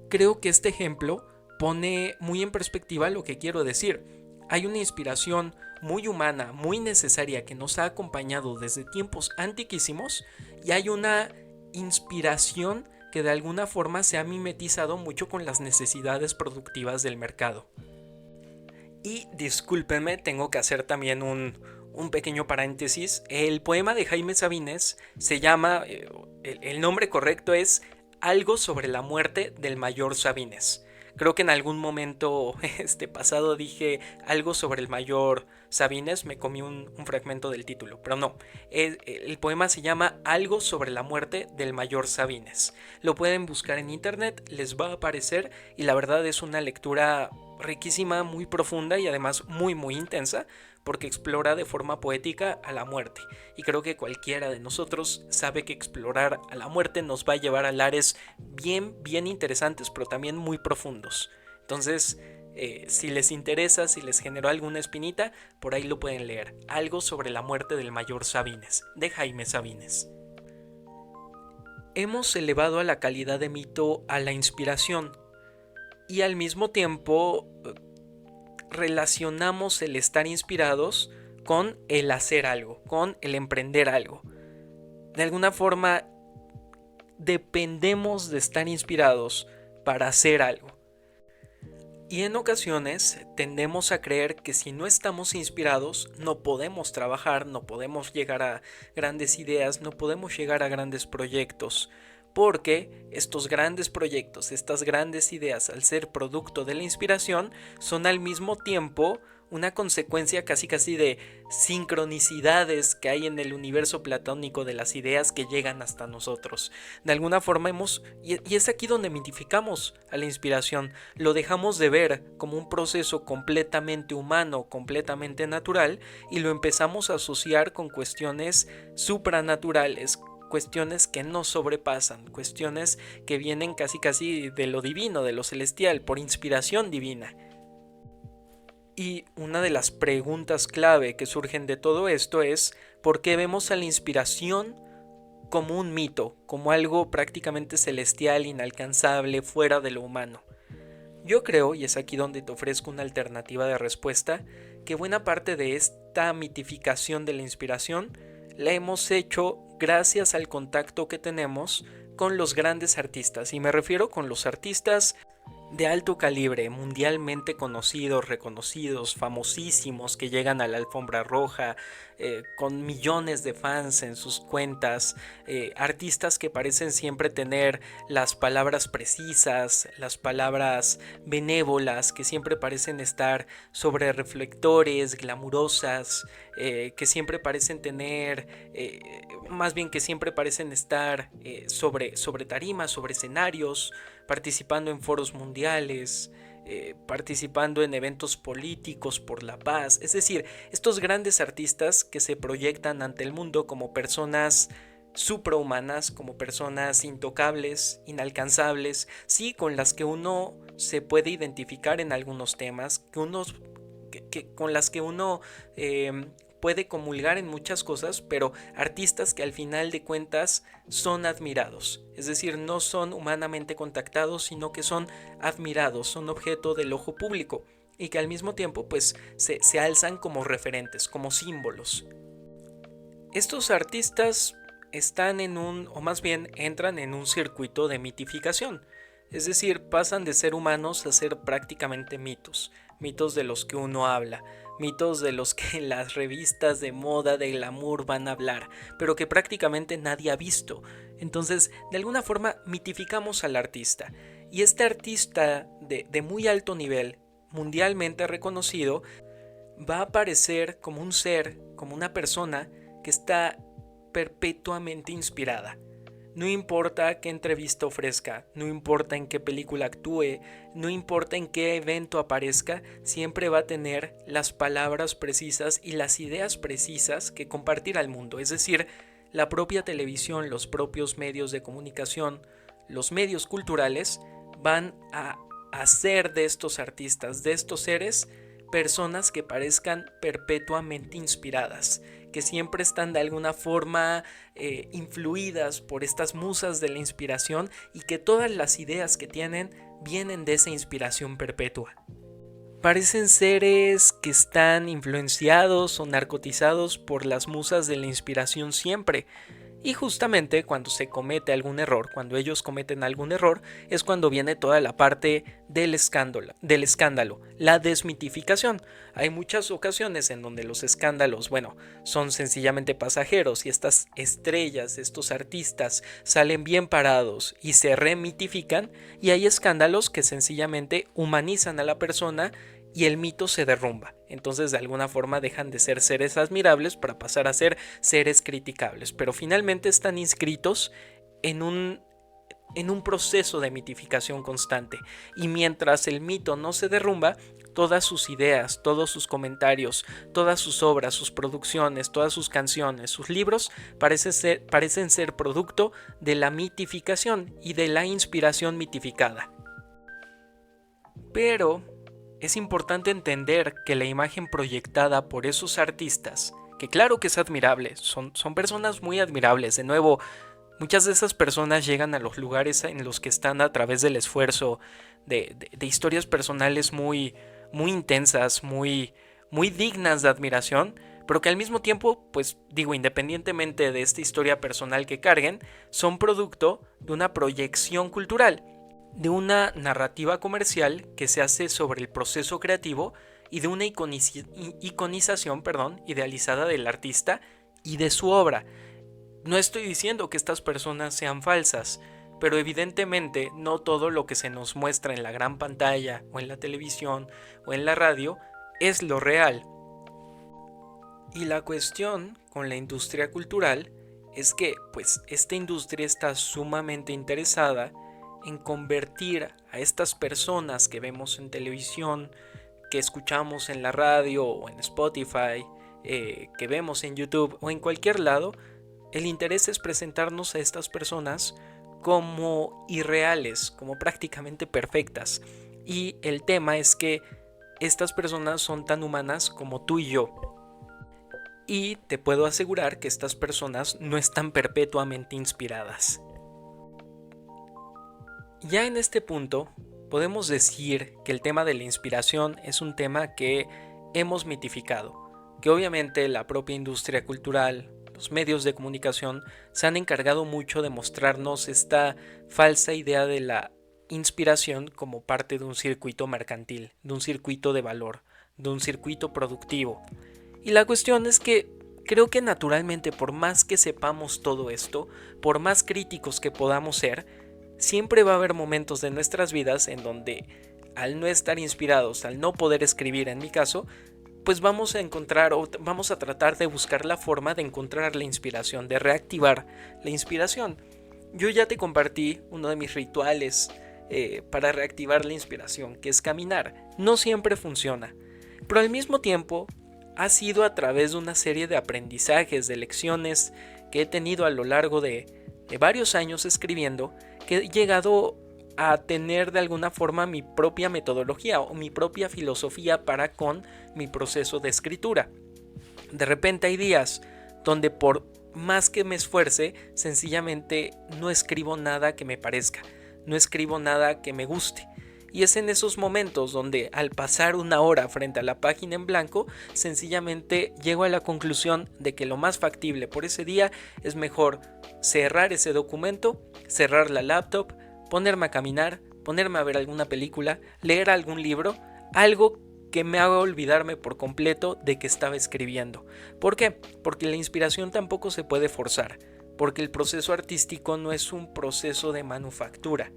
creo que este ejemplo pone muy en perspectiva lo que quiero decir. Hay una inspiración muy humana, muy necesaria que nos ha acompañado desde tiempos antiquísimos y hay una inspiración que de alguna forma se ha mimetizado mucho con las necesidades productivas del mercado. Y discúlpenme, tengo que hacer también un pequeño paréntesis. El poema de Jaime Sabines se llama, el nombre correcto es Algo sobre la muerte del mayor Sabines. Creo que en algún momento pasado dije algo sobre el mayor Sabines, me comí un fragmento del título, pero no. El poema se llama Algo sobre la muerte del mayor Sabines. Lo pueden buscar en internet, les va a aparecer y la verdad es una lectura riquísima, muy profunda y además muy intensa, porque explora de forma poética a la muerte. Y creo que cualquiera de nosotros sabe que explorar a la muerte nos va a llevar a lares bien interesantes, pero también muy profundos. Entonces, si les interesa, si les generó alguna espinita, por ahí lo pueden leer. Algo sobre la muerte del mayor Sabines, de Jaime Sabines. Hemos elevado a la calidad de mito a la inspiración y al mismo tiempo relacionamos el estar inspirados con el hacer algo, con el emprender algo. De alguna forma dependemos de estar inspirados para hacer algo. Y en ocasiones tendemos a creer que si no estamos inspirados no podemos trabajar, no podemos llegar a grandes ideas, no podemos llegar a grandes proyectos. Porque estos grandes proyectos, estas grandes ideas, al ser producto de la inspiración, son al mismo tiempo una consecuencia casi de sincronicidades que hay en el universo platónico de las ideas que llegan hasta nosotros. De alguna forma y es aquí donde mitificamos a la inspiración, lo dejamos de ver como un proceso completamente humano, completamente natural, y lo empezamos a asociar con cuestiones supranaturales, cuestiones que nos sobrepasan, cuestiones que vienen casi de lo divino, de lo celestial, por inspiración divina. Y una de las preguntas clave que surgen de todo esto es ¿por qué vemos a la inspiración como un mito, como algo prácticamente celestial, inalcanzable, fuera de lo humano? Yo creo, y es aquí donde te ofrezco una alternativa de respuesta, que buena parte de esta mitificación de la inspiración la hemos hecho gracias al contacto que tenemos con los grandes artistas, y me refiero con los artistas de alto calibre, mundialmente conocidos, reconocidos, famosísimos, que llegan a la alfombra roja, con millones de fans en sus cuentas, artistas que parecen siempre tener las palabras precisas, las palabras benévolas, que siempre parecen estar sobre reflectores, glamurosas, que siempre parecen tener, más bien que siempre parecen estar sobre tarimas, sobre escenarios, participando en foros mundiales, participando en eventos políticos por la paz. Es decir, estos grandes artistas que se proyectan ante el mundo como personas suprahumanas, como personas intocables, inalcanzables, sí, con las que uno se puede identificar en algunos temas, con las que uno puede comulgar en muchas cosas, pero artistas que al final de cuentas son admirados, es decir, no son humanamente contactados, sino que son admirados, son objeto del ojo público y que al mismo tiempo pues se alzan como referentes, como símbolos. Estos artistas están o más bien entran en un circuito de mitificación, es decir, pasan de ser humanos a ser prácticamente mitos, mitos de los que uno habla, mitos de los que en las revistas de moda, de glamour van a hablar, pero que prácticamente nadie ha visto. Entonces, de alguna forma mitificamos al artista, y este artista de muy alto nivel, mundialmente reconocido, va a aparecer como un ser, como una persona que está perpetuamente inspirada. No importa qué entrevista ofrezca, no importa en qué película actúe, no importa en qué evento aparezca, siempre va a tener las palabras precisas y las ideas precisas que compartir al mundo. Es decir, la propia televisión, los propios medios de comunicación, los medios culturales van a hacer de estos artistas, de estos seres, personas que parezcan perpetuamente inspiradas, que siempre están de alguna forma influidas por estas musas de la inspiración y que todas las ideas que tienen vienen de esa inspiración perpetua. Parecen seres que están influenciados o narcotizados por las musas de la inspiración siempre. Y justamente cuando se comete algún error, cuando ellos cometen algún error, es cuando viene toda la parte del escándalo, la desmitificación. Hay muchas ocasiones en donde los escándalos, son sencillamente pasajeros y estas estrellas, estos artistas salen bien parados y se remitifican, y hay escándalos que sencillamente humanizan a la persona y el mito se derrumba. Entonces de alguna forma dejan de ser seres admirables para pasar a ser seres criticables, pero finalmente están inscritos en un proceso de mitificación constante, y mientras el mito no se derrumba, todas sus ideas, todos sus comentarios, todas sus obras, sus producciones, todas sus canciones, sus libros parecen ser producto de la mitificación y de la inspiración mitificada. Pero es importante entender que la imagen proyectada por esos artistas, que claro que es admirable, son personas muy admirables. De nuevo, muchas de esas personas llegan a los lugares en los que están a través del esfuerzo de historias personales muy intensas, muy dignas de admiración, pero que al mismo tiempo, independientemente de esta historia personal que carguen, son producto de una proyección cultural, de una narrativa comercial que se hace sobre el proceso creativo y de una iconización idealizada del artista y de su obra. No estoy diciendo que estas personas sean falsas, pero evidentemente no todo lo que se nos muestra en la gran pantalla o en la televisión o en la radio es lo real. Y la cuestión con la industria cultural es que esta industria está sumamente interesada en convertir a estas personas que vemos en televisión, que escuchamos en la radio o en Spotify, que vemos en YouTube o en cualquier lado. El interés es presentarnos a estas personas como irreales, como prácticamente perfectas. Y el tema es que estas personas son tan humanas como tú y yo. Y te puedo asegurar que estas personas no están perpetuamente inspiradas. Ya en este punto, podemos decir que el tema de la inspiración es un tema que hemos mitificado, que obviamente la propia industria cultural, los medios de comunicación se han encargado mucho de mostrarnos esta falsa idea de la inspiración como parte de un circuito mercantil, de un circuito de valor, de un circuito productivo. Y la cuestión es que creo que naturalmente, por más que sepamos todo esto, por más críticos que podamos ser, siempre va a haber momentos de nuestras vidas en donde, al no estar inspirados, al no poder escribir en mi caso, vamos a encontrar o vamos a tratar de buscar la forma de encontrar la inspiración, de reactivar la inspiración. Yo ya te compartí uno de mis rituales para reactivar la inspiración, que es caminar. No siempre funciona, pero al mismo tiempo ha sido a través de una serie de aprendizajes, de lecciones que he tenido a lo largo de varios años escribiendo, que he llegado a tener de alguna forma mi propia metodología o mi propia filosofía para con mi proceso de escritura. De repente hay días donde por más que me esfuerce, sencillamente no escribo nada que me parezca, no escribo nada que me guste. Y es en esos momentos donde al pasar una hora frente a la página en blanco, sencillamente llego a la conclusión de que lo más factible por ese día es mejor cerrar ese documento, cerrar la laptop, ponerme a caminar, ponerme a ver alguna película, leer algún libro, algo que me haga olvidarme por completo de que estaba escribiendo. ¿Por qué? Porque la inspiración tampoco se puede forzar, porque el proceso artístico no es un proceso de manufactura.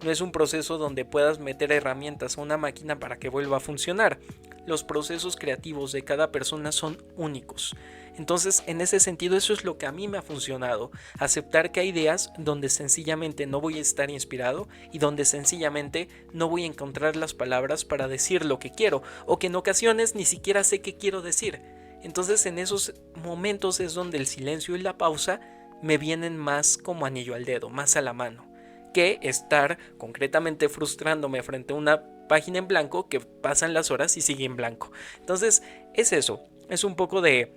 No es un proceso donde puedas meter herramientas a una máquina para que vuelva a funcionar. Los procesos creativos de cada persona son únicos. Entonces, en ese sentido, eso es lo que a mí me ha funcionado. Aceptar que hay ideas donde sencillamente no voy a estar inspirado y donde sencillamente no voy a encontrar las palabras para decir lo que quiero, o que en ocasiones ni siquiera sé qué quiero decir. Entonces, en esos momentos es donde el silencio y la pausa me vienen más como anillo al dedo, más a la mano, que estar concretamente frustrándome frente a una página en blanco que pasan las horas y sigue en blanco. Entonces es eso, es un poco de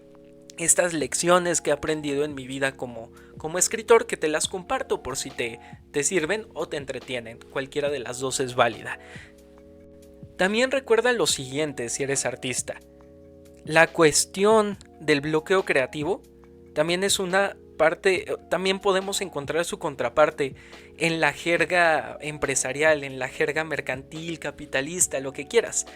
estas lecciones que he aprendido en mi vida como escritor, que te las comparto por si te sirven o te entretienen. Cualquiera de las dos es válida. También recuerda lo siguiente si eres artista: la cuestión del bloqueo creativo también es una parte, también podemos encontrar su contraparte en la jerga empresarial, en la jerga mercantil, capitalista, lo que quieras.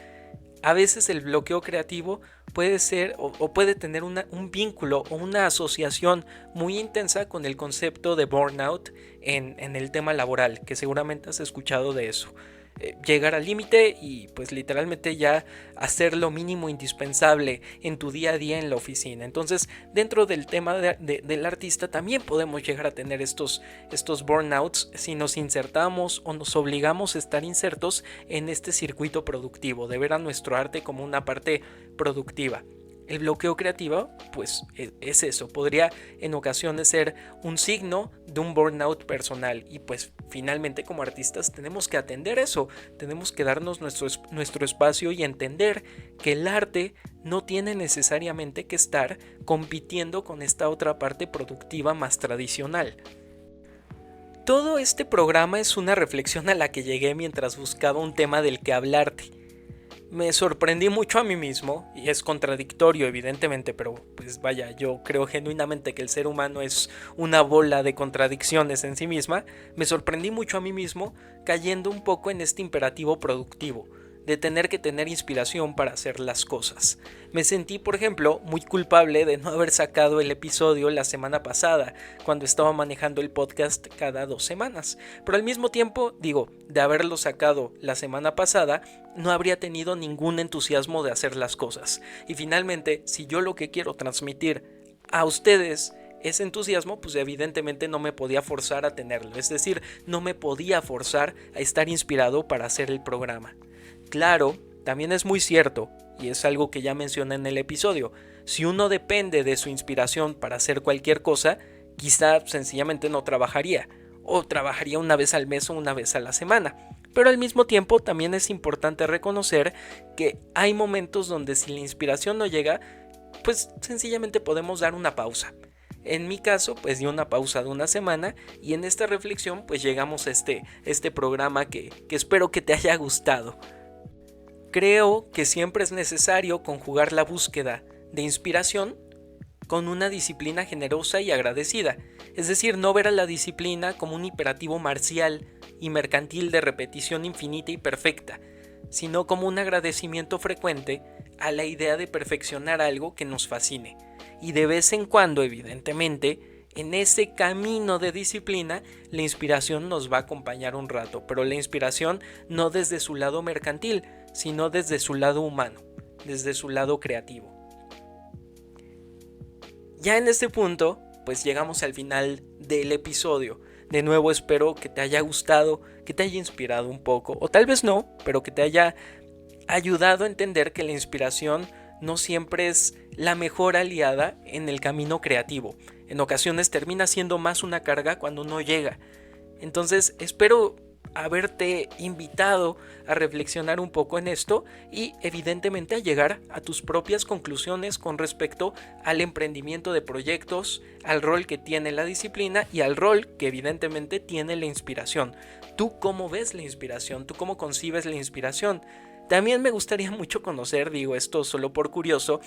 A veces el bloqueo creativo puede ser o puede tener un vínculo o una asociación muy intensa con el concepto de burnout en el tema laboral, que seguramente has escuchado de eso. Llegar al límite y pues literalmente ya hacer lo mínimo indispensable en tu día a día en la oficina. Entonces, dentro del tema del artista también podemos llegar a tener estos burnouts si nos insertamos o nos obligamos a estar insertos en este circuito productivo, de ver a nuestro arte como una parte productiva. El bloqueo creativo, pues es eso, podría en ocasiones ser un signo de un burnout personal, y pues finalmente como artistas tenemos que atender eso, tenemos que darnos nuestro espacio y entender que el arte no tiene necesariamente que estar compitiendo con esta otra parte productiva más tradicional. Todo este programa es una reflexión a la que llegué mientras buscaba un tema del que hablarte. Me sorprendí mucho a mí mismo, y es contradictorio evidentemente, pero pues vaya, yo creo genuinamente que el ser humano es una bola de contradicciones en sí misma. Me sorprendí mucho a mí mismo cayendo un poco en este imperativo productivo, de tener que tener inspiración para hacer las cosas. Me sentí, por ejemplo, muy culpable de no haber sacado el episodio la semana pasada, cuando estaba manejando el podcast cada 2 semanas. Pero al mismo tiempo, digo, de haberlo sacado la semana pasada, no habría tenido ningún entusiasmo de hacer las cosas. Y finalmente, si yo lo que quiero transmitir a ustedes ese entusiasmo, pues evidentemente no me podía forzar a tenerlo. Es decir, no me podía forzar a estar inspirado para hacer el programa. Claro, también es muy cierto, y es algo que ya mencioné en el episodio, si uno depende de su inspiración para hacer cualquier cosa, quizá sencillamente no trabajaría, o trabajaría una vez al mes o una vez a la semana. Pero al mismo tiempo también es importante reconocer que hay momentos donde si la inspiración no llega, pues sencillamente podemos dar una pausa. En mi caso, pues di una pausa de una semana, y en esta reflexión pues llegamos a este programa que espero que te haya gustado. Creo que siempre es necesario conjugar la búsqueda de inspiración con una disciplina generosa y agradecida, es decir, no ver a la disciplina como un imperativo marcial y mercantil de repetición infinita y perfecta, sino como un agradecimiento frecuente a la idea de perfeccionar algo que nos fascine. Y de vez en cuando, evidentemente, en ese camino de disciplina, la inspiración nos va a acompañar un rato, pero la inspiración no desde su lado mercantil, sino desde su lado humano, desde su lado creativo. Ya en este punto, pues llegamos al final del episodio. De nuevo espero que te haya gustado, que te haya inspirado un poco, o tal vez no, pero que te haya ayudado a entender que la inspiración no siempre es la mejor aliada en el camino creativo. En ocasiones termina siendo más una carga cuando no llega. Entonces espero haberte invitado a reflexionar un poco en esto y evidentemente a llegar a tus propias conclusiones con respecto al emprendimiento de proyectos, al rol que tiene la disciplina y al rol que evidentemente tiene la inspiración. ¿Tú cómo ves la inspiración? ¿Tú cómo concibes la inspiración? También me gustaría mucho conocer, digo esto solo por curioso,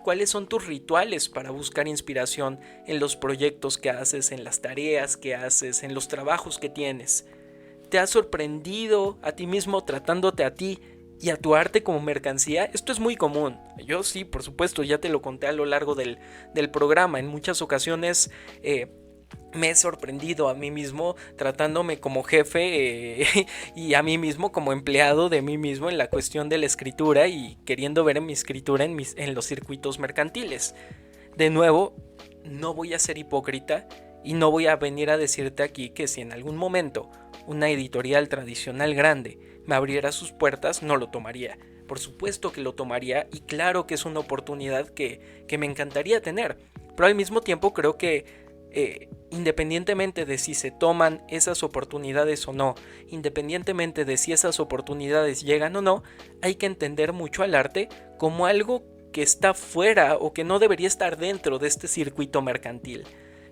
cuáles son tus rituales para buscar inspiración en los proyectos que haces, en las tareas que haces, en los trabajos que tienes. ¿Te has sorprendido a ti mismo tratándote a ti y a tu arte como mercancía? Esto es muy común. Yo sí, por supuesto, ya te lo conté a lo largo del programa. En muchas ocasiones me he sorprendido a mí mismo tratándome como jefe y a mí mismo como empleado de mí mismo en la cuestión de la escritura y queriendo ver en mi escritura en los circuitos mercantiles. De nuevo, no voy a ser hipócrita y no voy a venir a decirte aquí que si en algún momento una editorial tradicional grande me abriera sus puertas, no lo tomaría. Por supuesto que lo tomaría y claro que es una oportunidad que me encantaría tener. Pero al mismo tiempo creo que independientemente de si se toman esas oportunidades o no, independientemente de si esas oportunidades llegan o no, hay que entender mucho al arte como algo que está fuera o que no debería estar dentro de este circuito mercantil.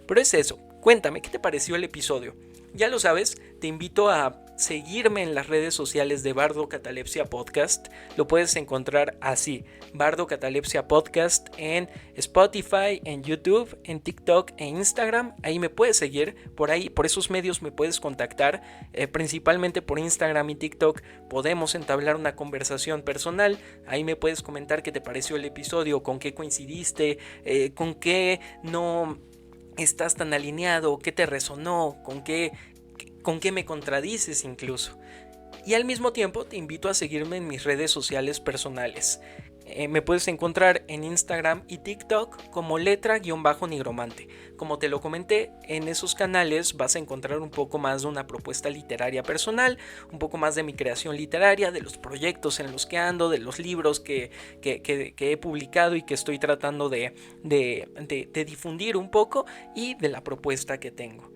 Pero es eso, cuéntame, ¿qué te pareció el episodio? Ya lo sabes, te invito a seguirme en las redes sociales de Bardo Catalepsia Podcast. Lo puedes encontrar así, Bardo Catalepsia Podcast, en Spotify, en YouTube, en TikTok e Instagram. Ahí me puedes seguir, por ahí, por esos medios me puedes contactar, principalmente por Instagram y TikTok podemos entablar una conversación personal. Ahí me puedes comentar qué te pareció el episodio, con qué coincidiste, con qué no estás tan alineado, qué te resonó, con qué me contradices incluso. Y al mismo tiempo te invito a seguirme en mis redes sociales personales. Me puedes encontrar en Instagram y TikTok como letra-nigromante. Como te lo comenté, en esos canales vas a encontrar un poco más de una propuesta literaria personal, un poco más de mi creación literaria, de los proyectos en los que ando, de los libros que he publicado y que estoy tratando de difundir un poco y de la propuesta que tengo.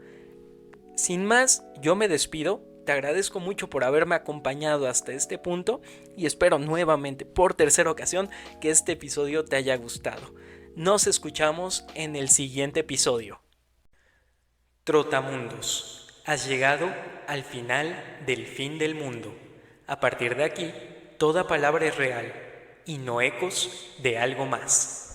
Sin más, yo me despido. Te agradezco mucho por haberme acompañado hasta este punto y espero nuevamente, por tercera ocasión, que este episodio te haya gustado. Nos escuchamos en el siguiente episodio. Trotamundos, has llegado al final del fin del mundo. A partir de aquí, toda palabra es real y no ecos de algo más.